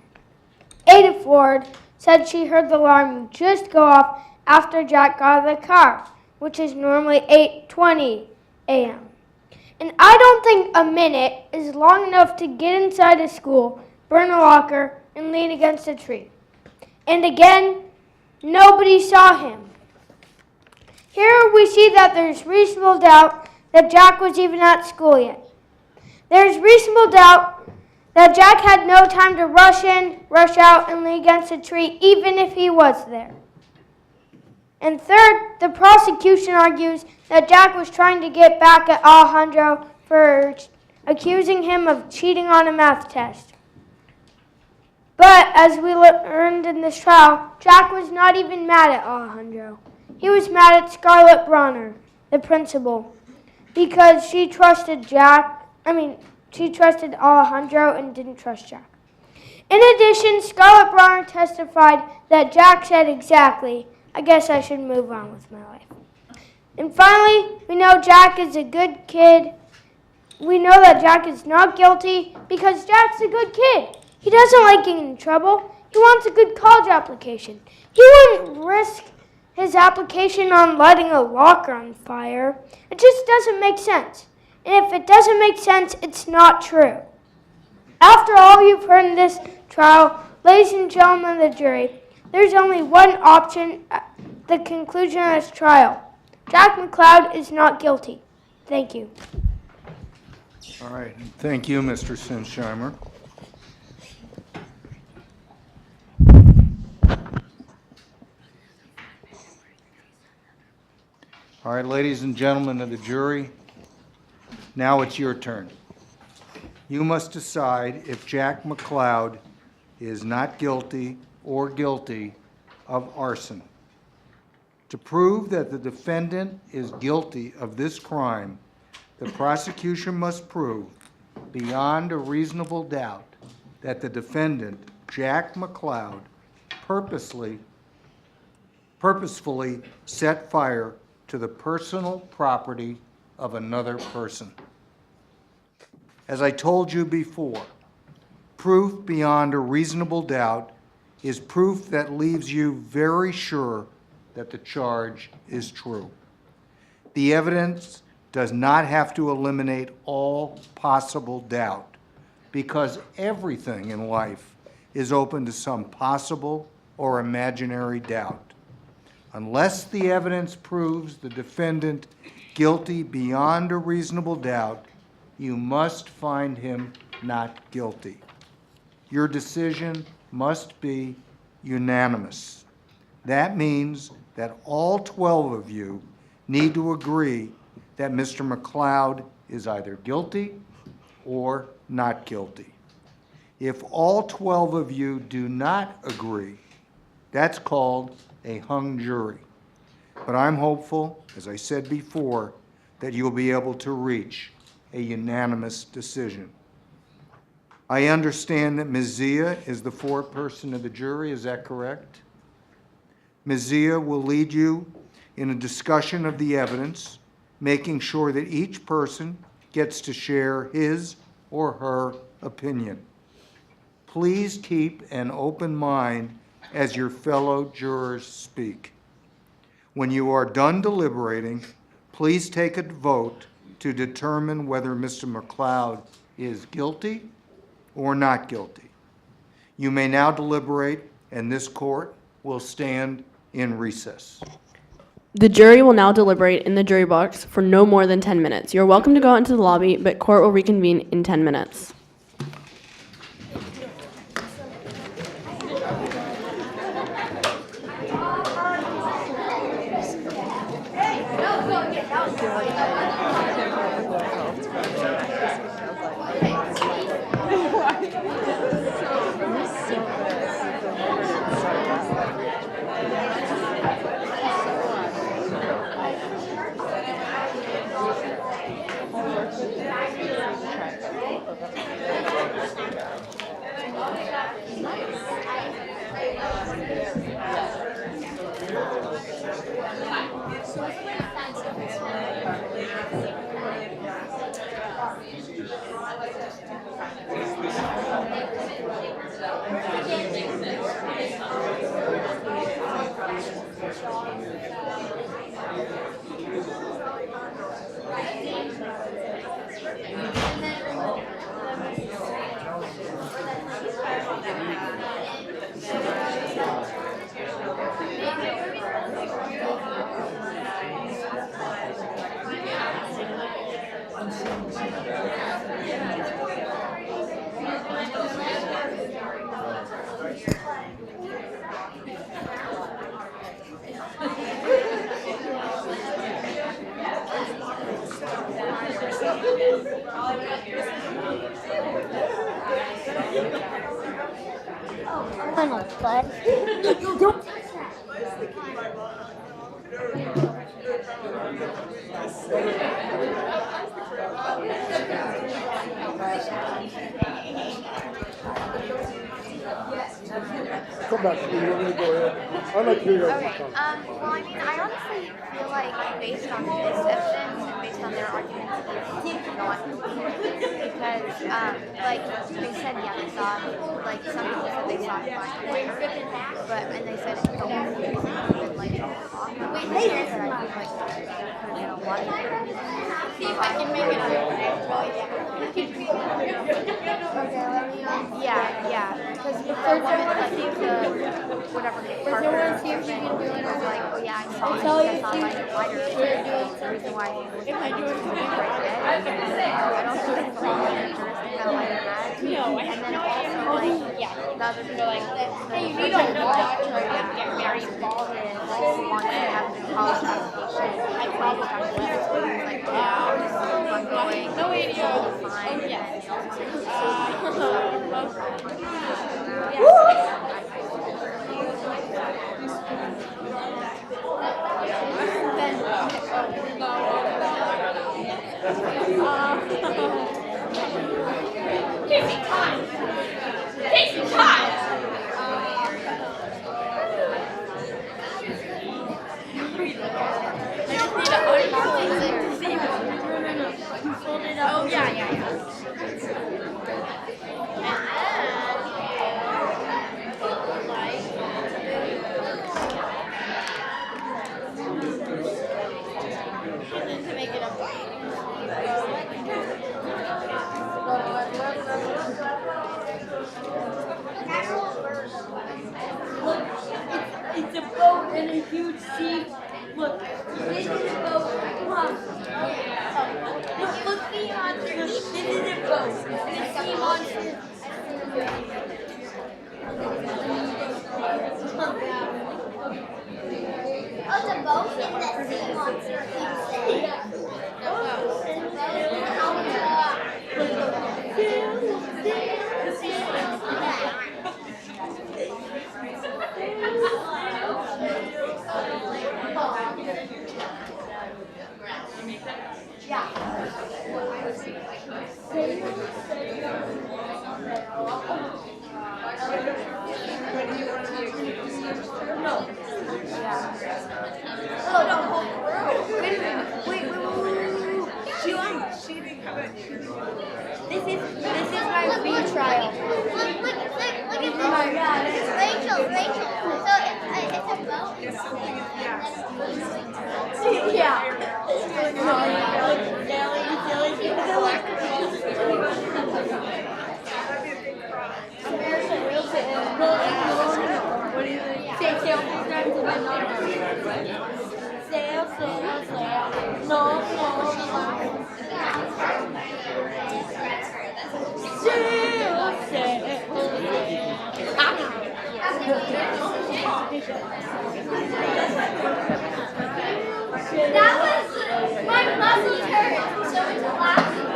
Ada Ford said she heard the alarm just go off after Jack got out of the car, which is normally 8:20 a.m. And I don't think a minute is long enough to get inside a school, burn a locker, and lean against a tree. And again, nobody saw him. Here we see that there's reasonable doubt that Jack was even at school yet. There's reasonable doubt that Jack had no time to rush in, rush out, and lean against a tree, even if he was there. And third, the prosecution argues that Jack was trying to get back at Alejandro for accusing him of cheating on a math test. But as we learned in this trial, Jack was not even mad at Alejandro. He was mad at Scarlett Bronner, the principal, because she trusted Alejandro and didn't trust Jack. In addition, Scarlett Bronner testified that Jack said exactly, "I guess I should move on with my life." And finally, we know Jack is a good kid. We know that Jack is not guilty because Jack's a good kid. He doesn't like getting in trouble. He wants a good college application. He wouldn't risk his application on lighting a locker on fire. It just doesn't make sense. And if it doesn't make sense, it's not true. After all you've heard in this trial, ladies and gentlemen of the jury, there's only one option at the conclusion of this trial. Jack McCloud is not guilty. Thank you. All right, thank you, Mr. Sinsheimer. All right, ladies and gentlemen of the jury, now it's your turn. You must decide if Jack McCloud is not guilty or guilty of arson. To prove that the defendant is guilty of this crime, the prosecution must prove beyond a reasonable doubt that the defendant, Jack McCloud, purposefully set fire to the personal property of another person. As I told you before, proof beyond a reasonable doubt is proof that leaves you very sure that the charge is true. The evidence does not have to eliminate all possible doubt, because everything in life is open to some possible or imaginary doubt. Unless the evidence proves the defendant guilty beyond a reasonable doubt, you must find him not guilty. Your decision must be unanimous. That means that all 12 of you need to agree that Mr. McLeod is either guilty or not guilty. If all 12 of you do not agree, that's called a hung jury. But I'm hopeful, as I said before, that you'll be able to reach a unanimous decision. I understand that Ms. Zia is the foreperson of the jury, is that correct? Ms. Zia will lead you in a discussion of the evidence, making sure that each person gets to share his or her opinion. Please keep an open mind as your fellow jurors speak. When you are done deliberating, please take a vote to determine whether Mr. McLeod is guilty or not guilty. You may now deliberate, and this court will stand in recess. The jury will now deliberate in the jury box for no more than 10 minutes. You're welcome to go out into the lobby, but court will reconvene in 10 minutes. Come back to me, you want me to go ahead? I'd like to hear your Okay, well, I mean, I honestly feel like based on this evidence and based on their arguments, they're not guilty. Because, like, they said, yeah, they saw, like, some people said they saw it fine, but, and they said it don't have been, like, off the way they said that I think, like, could have been a lot of see if I can make it yeah, because the woman, I think whatever partner was like, oh yeah, I saw it, I saw lighter. That's the reason why he was right dead. I don't think it's a lot of interesting how lighter had. And then also, like, the other people, like, hey, you need to watch, get very involved in, wanted to have the college application. I probably got to let it, like, I'm going, fine, Casey, time! Casey, time! Oh, yeah. And then, like, and a huge sea. Look, this is a boat. Come on. Look, sea monster. This is a boat. And a sea monster. Oh, the boat in that sea monster. This is my retrial. Look at this. Rachel. So it's a boat. Yeah. Say sail 3 times and then not. Sail. No. That was my muscles hurt. So it's laughing.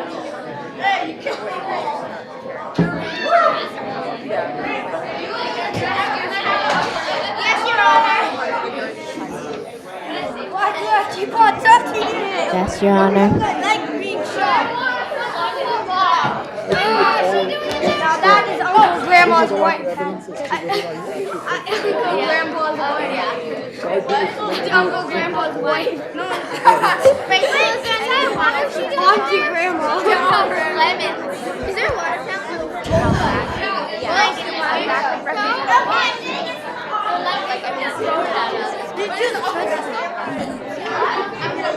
Hey, you killed me. Yes, Your Honor. Keep on touching it. Yes, Your Honor. I like being shot. Now that is Uncle Grandma's wife. Uncle Grandma's wife. No, Auntie Grandma. Lemon. Is there a water fountain?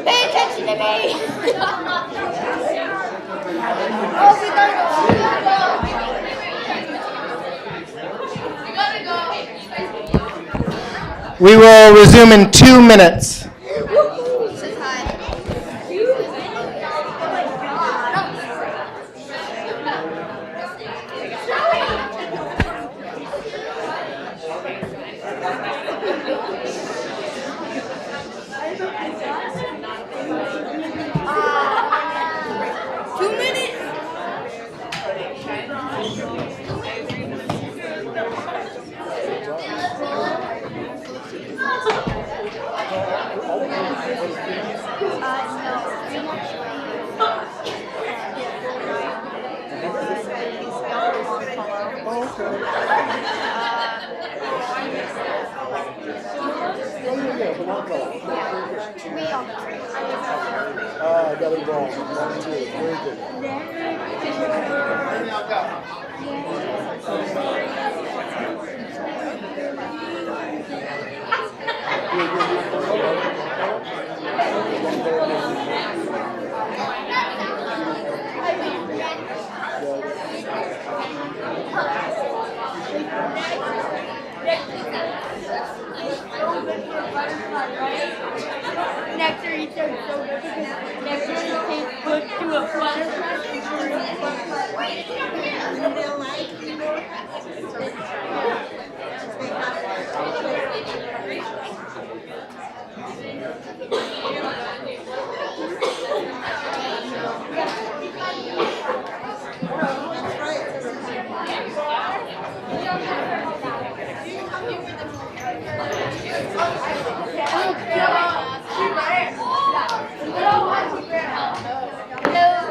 Pay attention to me. Oh, we gotta go. We will resume in 2 minutes. I got it wrong. 1, 2. Very good. Nectar eats are so good because nectar tastes good to a butterfly.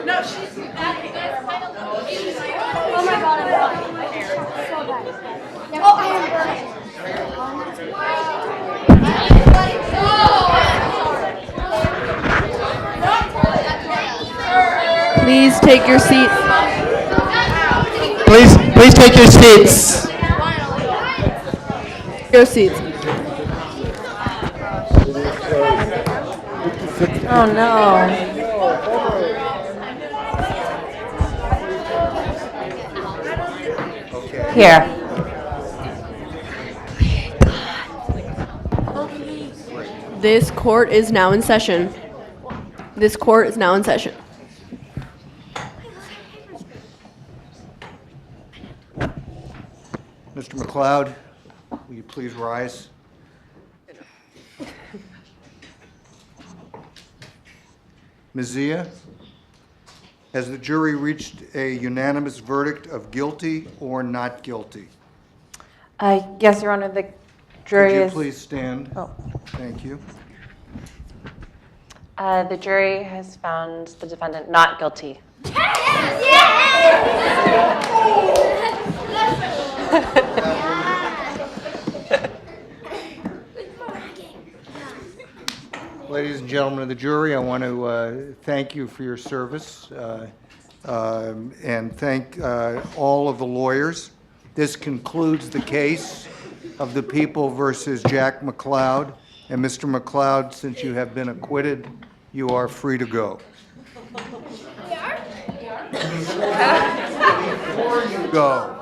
No, she's back. Oh my god, I'm burning. So bad. Oh, I am burning. Please take your seats. Please take your seats. Your seats. Oh no. Here. This court is now in session. This court is now in session. Mr. McLeod, will you please rise? Ms. Zia, has the jury reached a unanimous verdict of guilty or not guilty? Yes, Your Honor, the jury Could you is... please stand? Oh. Thank you. The jury has found the defendant not guilty. Ladies and gentlemen of the jury, I want to thank you for your service and thank all of the lawyers. This concludes the case of the People versus Jack McLeod. And Mr. McLeod, since you have been acquitted, you are free to go. Before you go,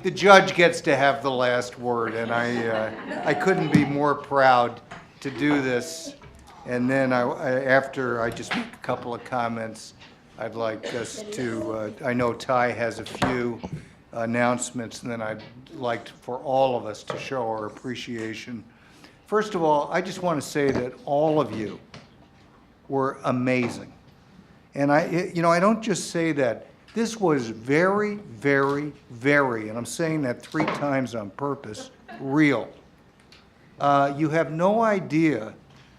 the judge gets to have the last word, and I couldn't be more proud to do this. And then after I just make a couple of comments, I'd like us to, I know Ty has a few announcements, and then I'd like for all of us to show our appreciation. First of all, I just want to say that all of you were amazing. And I don't just say that. This was very, very, very, and I'm saying that 3 times on purpose, real. You have no idea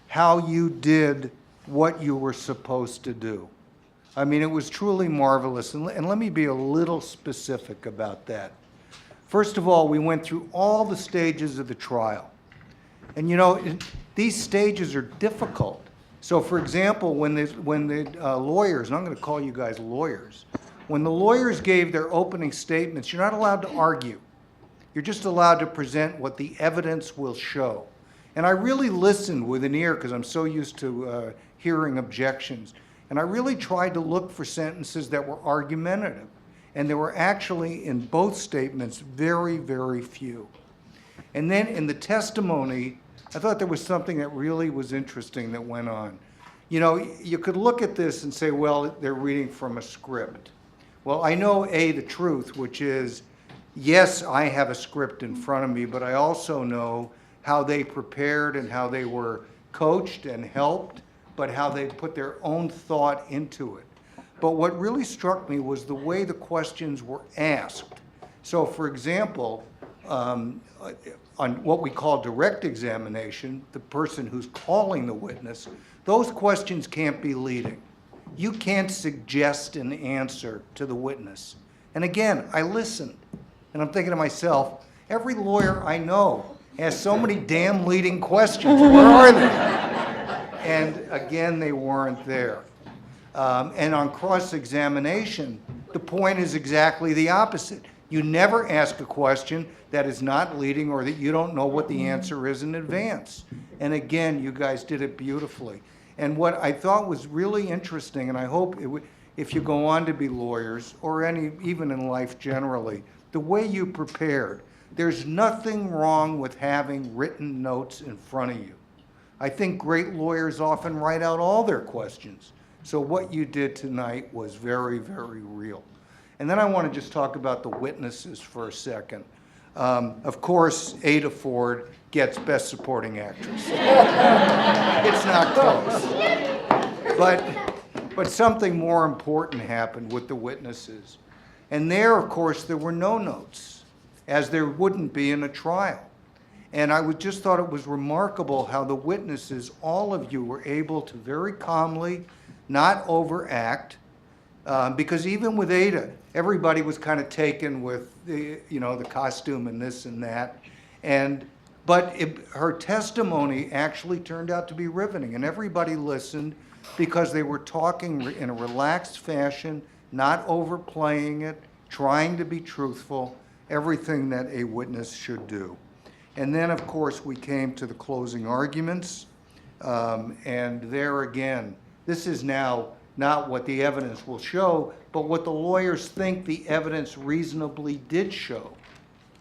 how you did what you were supposed to do. I mean, it was truly marvelous. And let me be a little specific about that. First of all, we went through all the stages of the trial. And these stages are difficult. So for example, when the lawyers, and I'm going to call you guys lawyers, when the lawyers gave their opening statements, you're not allowed to argue. You're just allowed to present what the evidence will show. And I really listened with an ear because I'm so used to hearing objections. And I really tried to look for sentences that were argumentative. And there were actually, in both statements, very, very few. And then in the testimony, I thought there was something that really was interesting that went on. You could look at this and say, well, they're reading from a script. Well, I know, the truth, which is, yes, I have a script in front of me, but I also know how they prepared and how they were coached and helped, but how they put their own thought into it. But what really struck me was the way the questions were asked. So, for example, on what we call direct examination, the person who's calling the witness, those questions can't be leading. You can't suggest an answer to the witness. And again, I listened, and I'm thinking to myself, every lawyer I know has so many damn leading questions. Where are they? And again, they weren't there. And on cross-examination, the point is exactly the opposite. You never ask a question that is not leading or that you don't know what the answer is in advance. And again, you guys did it beautifully. And what I thought was really interesting, and I hope if you go on to be lawyers, or even in life generally, the way you prepared, there's nothing wrong with having written notes in front of you. I think great lawyers often write out all their questions. So what you did tonight was very, very real. And then I want to just talk about the witnesses for a second. Of course, Ada Ford gets Best Supporting Actress. It's not close. But something more important happened with the witnesses. And there, of course, there were no notes, as there wouldn't be in a trial. And I just thought it was remarkable how the witnesses, all of you, were able to very calmly, not overact, because even with Ada, everybody was kind of taken with the costume and this and that. But her testimony actually turned out to be riveting, and everybody listened because they were talking in a relaxed fashion, not overplaying it, trying to be truthful, everything that a witness should do. And then, of course, we came to the closing arguments, and there again, this is now not what the evidence will show, but what the lawyers think the evidence reasonably did show.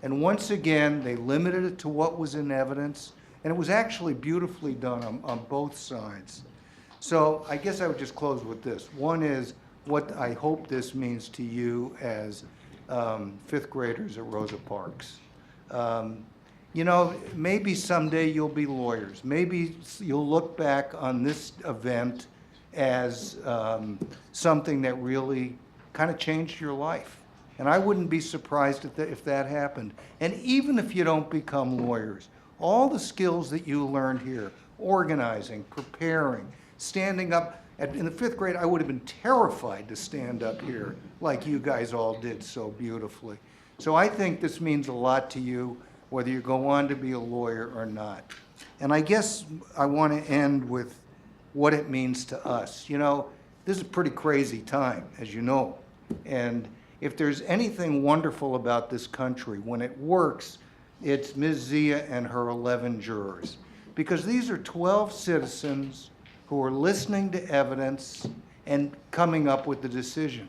And once again, they limited it to what was in evidence, and it was actually beautifully done on both sides. So I guess I would just close with this. One is what I hope this means to you as fifth graders at Rosa Parks. You know, maybe someday you'll be lawyers. Maybe you'll look back on this event as something that really kind of changed your life. And I wouldn't be surprised if that happened. And even if you don't become lawyers, all the skills that you learned here, organizing, preparing, standing up. In the fifth grade, I would have been terrified to stand up here like you guys all did so beautifully. So I think this means a lot to you, whether you go on to be a lawyer or not. And I guess I want to end with what it means to us. You know, this is a pretty crazy time, as you know. And if there's anything wonderful about this country, when it works, it's Ms. Zia and her 11 jurors. Because these are 12 citizens who are listening to evidence and coming up with the decision.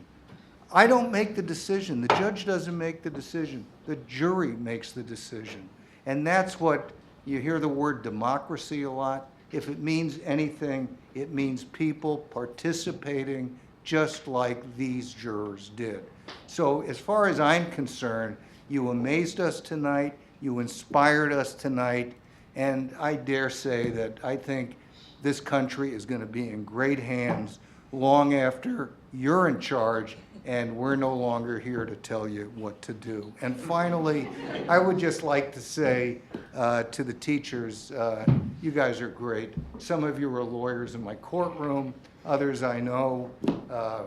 I don't make the decision. The judge doesn't make the decision. The jury makes the decision. And that's what, you hear the word democracy a lot. If it means anything, it means people participating just like these jurors did. So as far as I'm concerned, you amazed us tonight, you inspired us tonight, and I dare say that I think this country is going to be in great hands long after you're in charge and we're no longer here to tell you what to do. And finally, I would just like to say to the teachers, you guys are great. Some of you are lawyers in my courtroom, others I know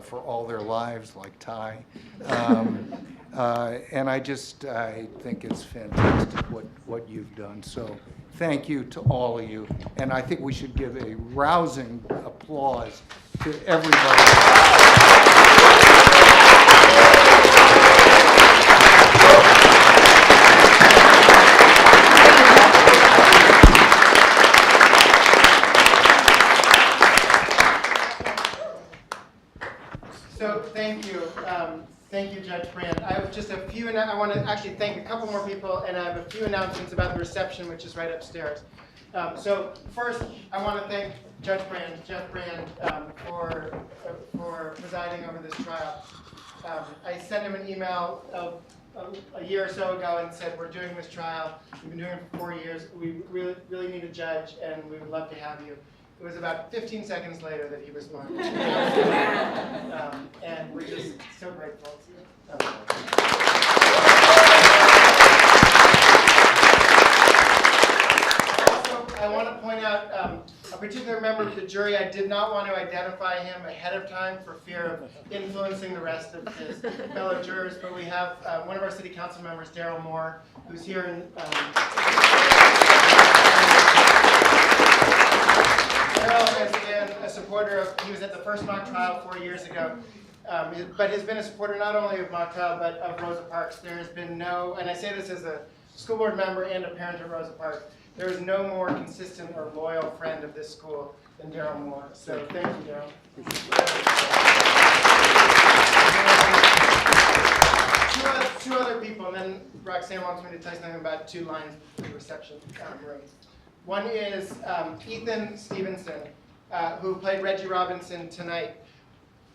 for all their lives, like Ty. And I think it's fantastic what you've done. So thank you to all of you. And I think we should give a rousing applause to everybody. So thank you. Thank you, Judge Brand. I have just a few, I want to actually thank a couple more people, and I have a few announcements about the reception, which is right upstairs. So first, I want to thank Jeff Brand, for presiding over this trial. I sent him an email a year or so ago and said, we're doing this trial. We've been doing it for 4 years. We really need a judge, and we would love to have you. It was about 15 seconds later that he responded. And we're just so grateful. Also, I want to point out a particular member of the jury. I did not want to identify him ahead of time for fear of influencing the rest of his fellow jurors, but we have one of our city council members, Daryl Moore, who's here in Daryl has been a supporter of, he was at the first mock trial 4 years ago, but has been a supporter not only of mock trial, but of Rosa Parks. There has been no, and I say this as a school board member and a parent of Rosa Parks, there is no more consistent or loyal friend of this school than Daryl Moore. So thank you, Daryl. Two other people, and then Roxanne wants me to tell you something about 2 lines for the reception room. One is Ethan Stevenson, who played Reggie Robinson tonight,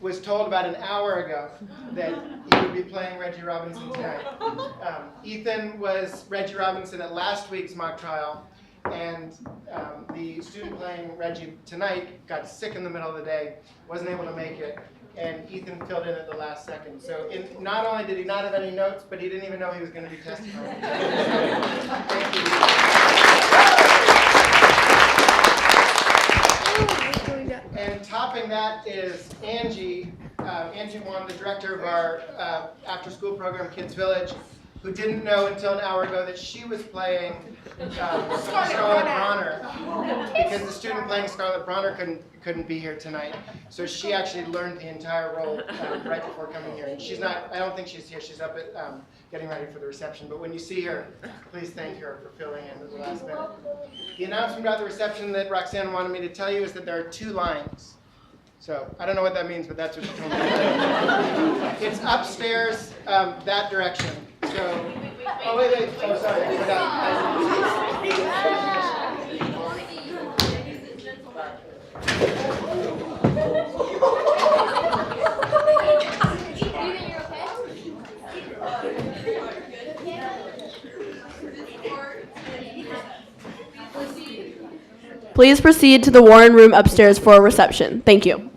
was told about an hour ago that he would be playing Reggie Robinson tonight. Ethan was Reggie Robinson at last week's mock trial, and the student playing Reggie tonight got sick in the middle of the day, wasn't able to make it, and Ethan filled in at the last second. So not only did he not have any notes, but he didn't even know he was going to be testifying. Thank you. And topping that is Angie. Angie Wong, the director of our after-school program, Kids Village, who didn't know until an hour ago that she was playing Scarlett Bronner, because the student playing Scarlett Bronner couldn't be here tonight. So she actually learned the entire role right before coming here. And she's not, I don't think she's here. She's up at getting ready for the reception. But when you see her, please thank her for filling in at the last minute. The announcement about the reception that Roxanne wanted me to tell you is that there are 2 lines. So I don't know what that means, but that's what she told me. It's upstairs, that direction. So, oh, wait. Oh, sorry. I forgot. Please proceed to the Warren Room upstairs for a reception. Thank you.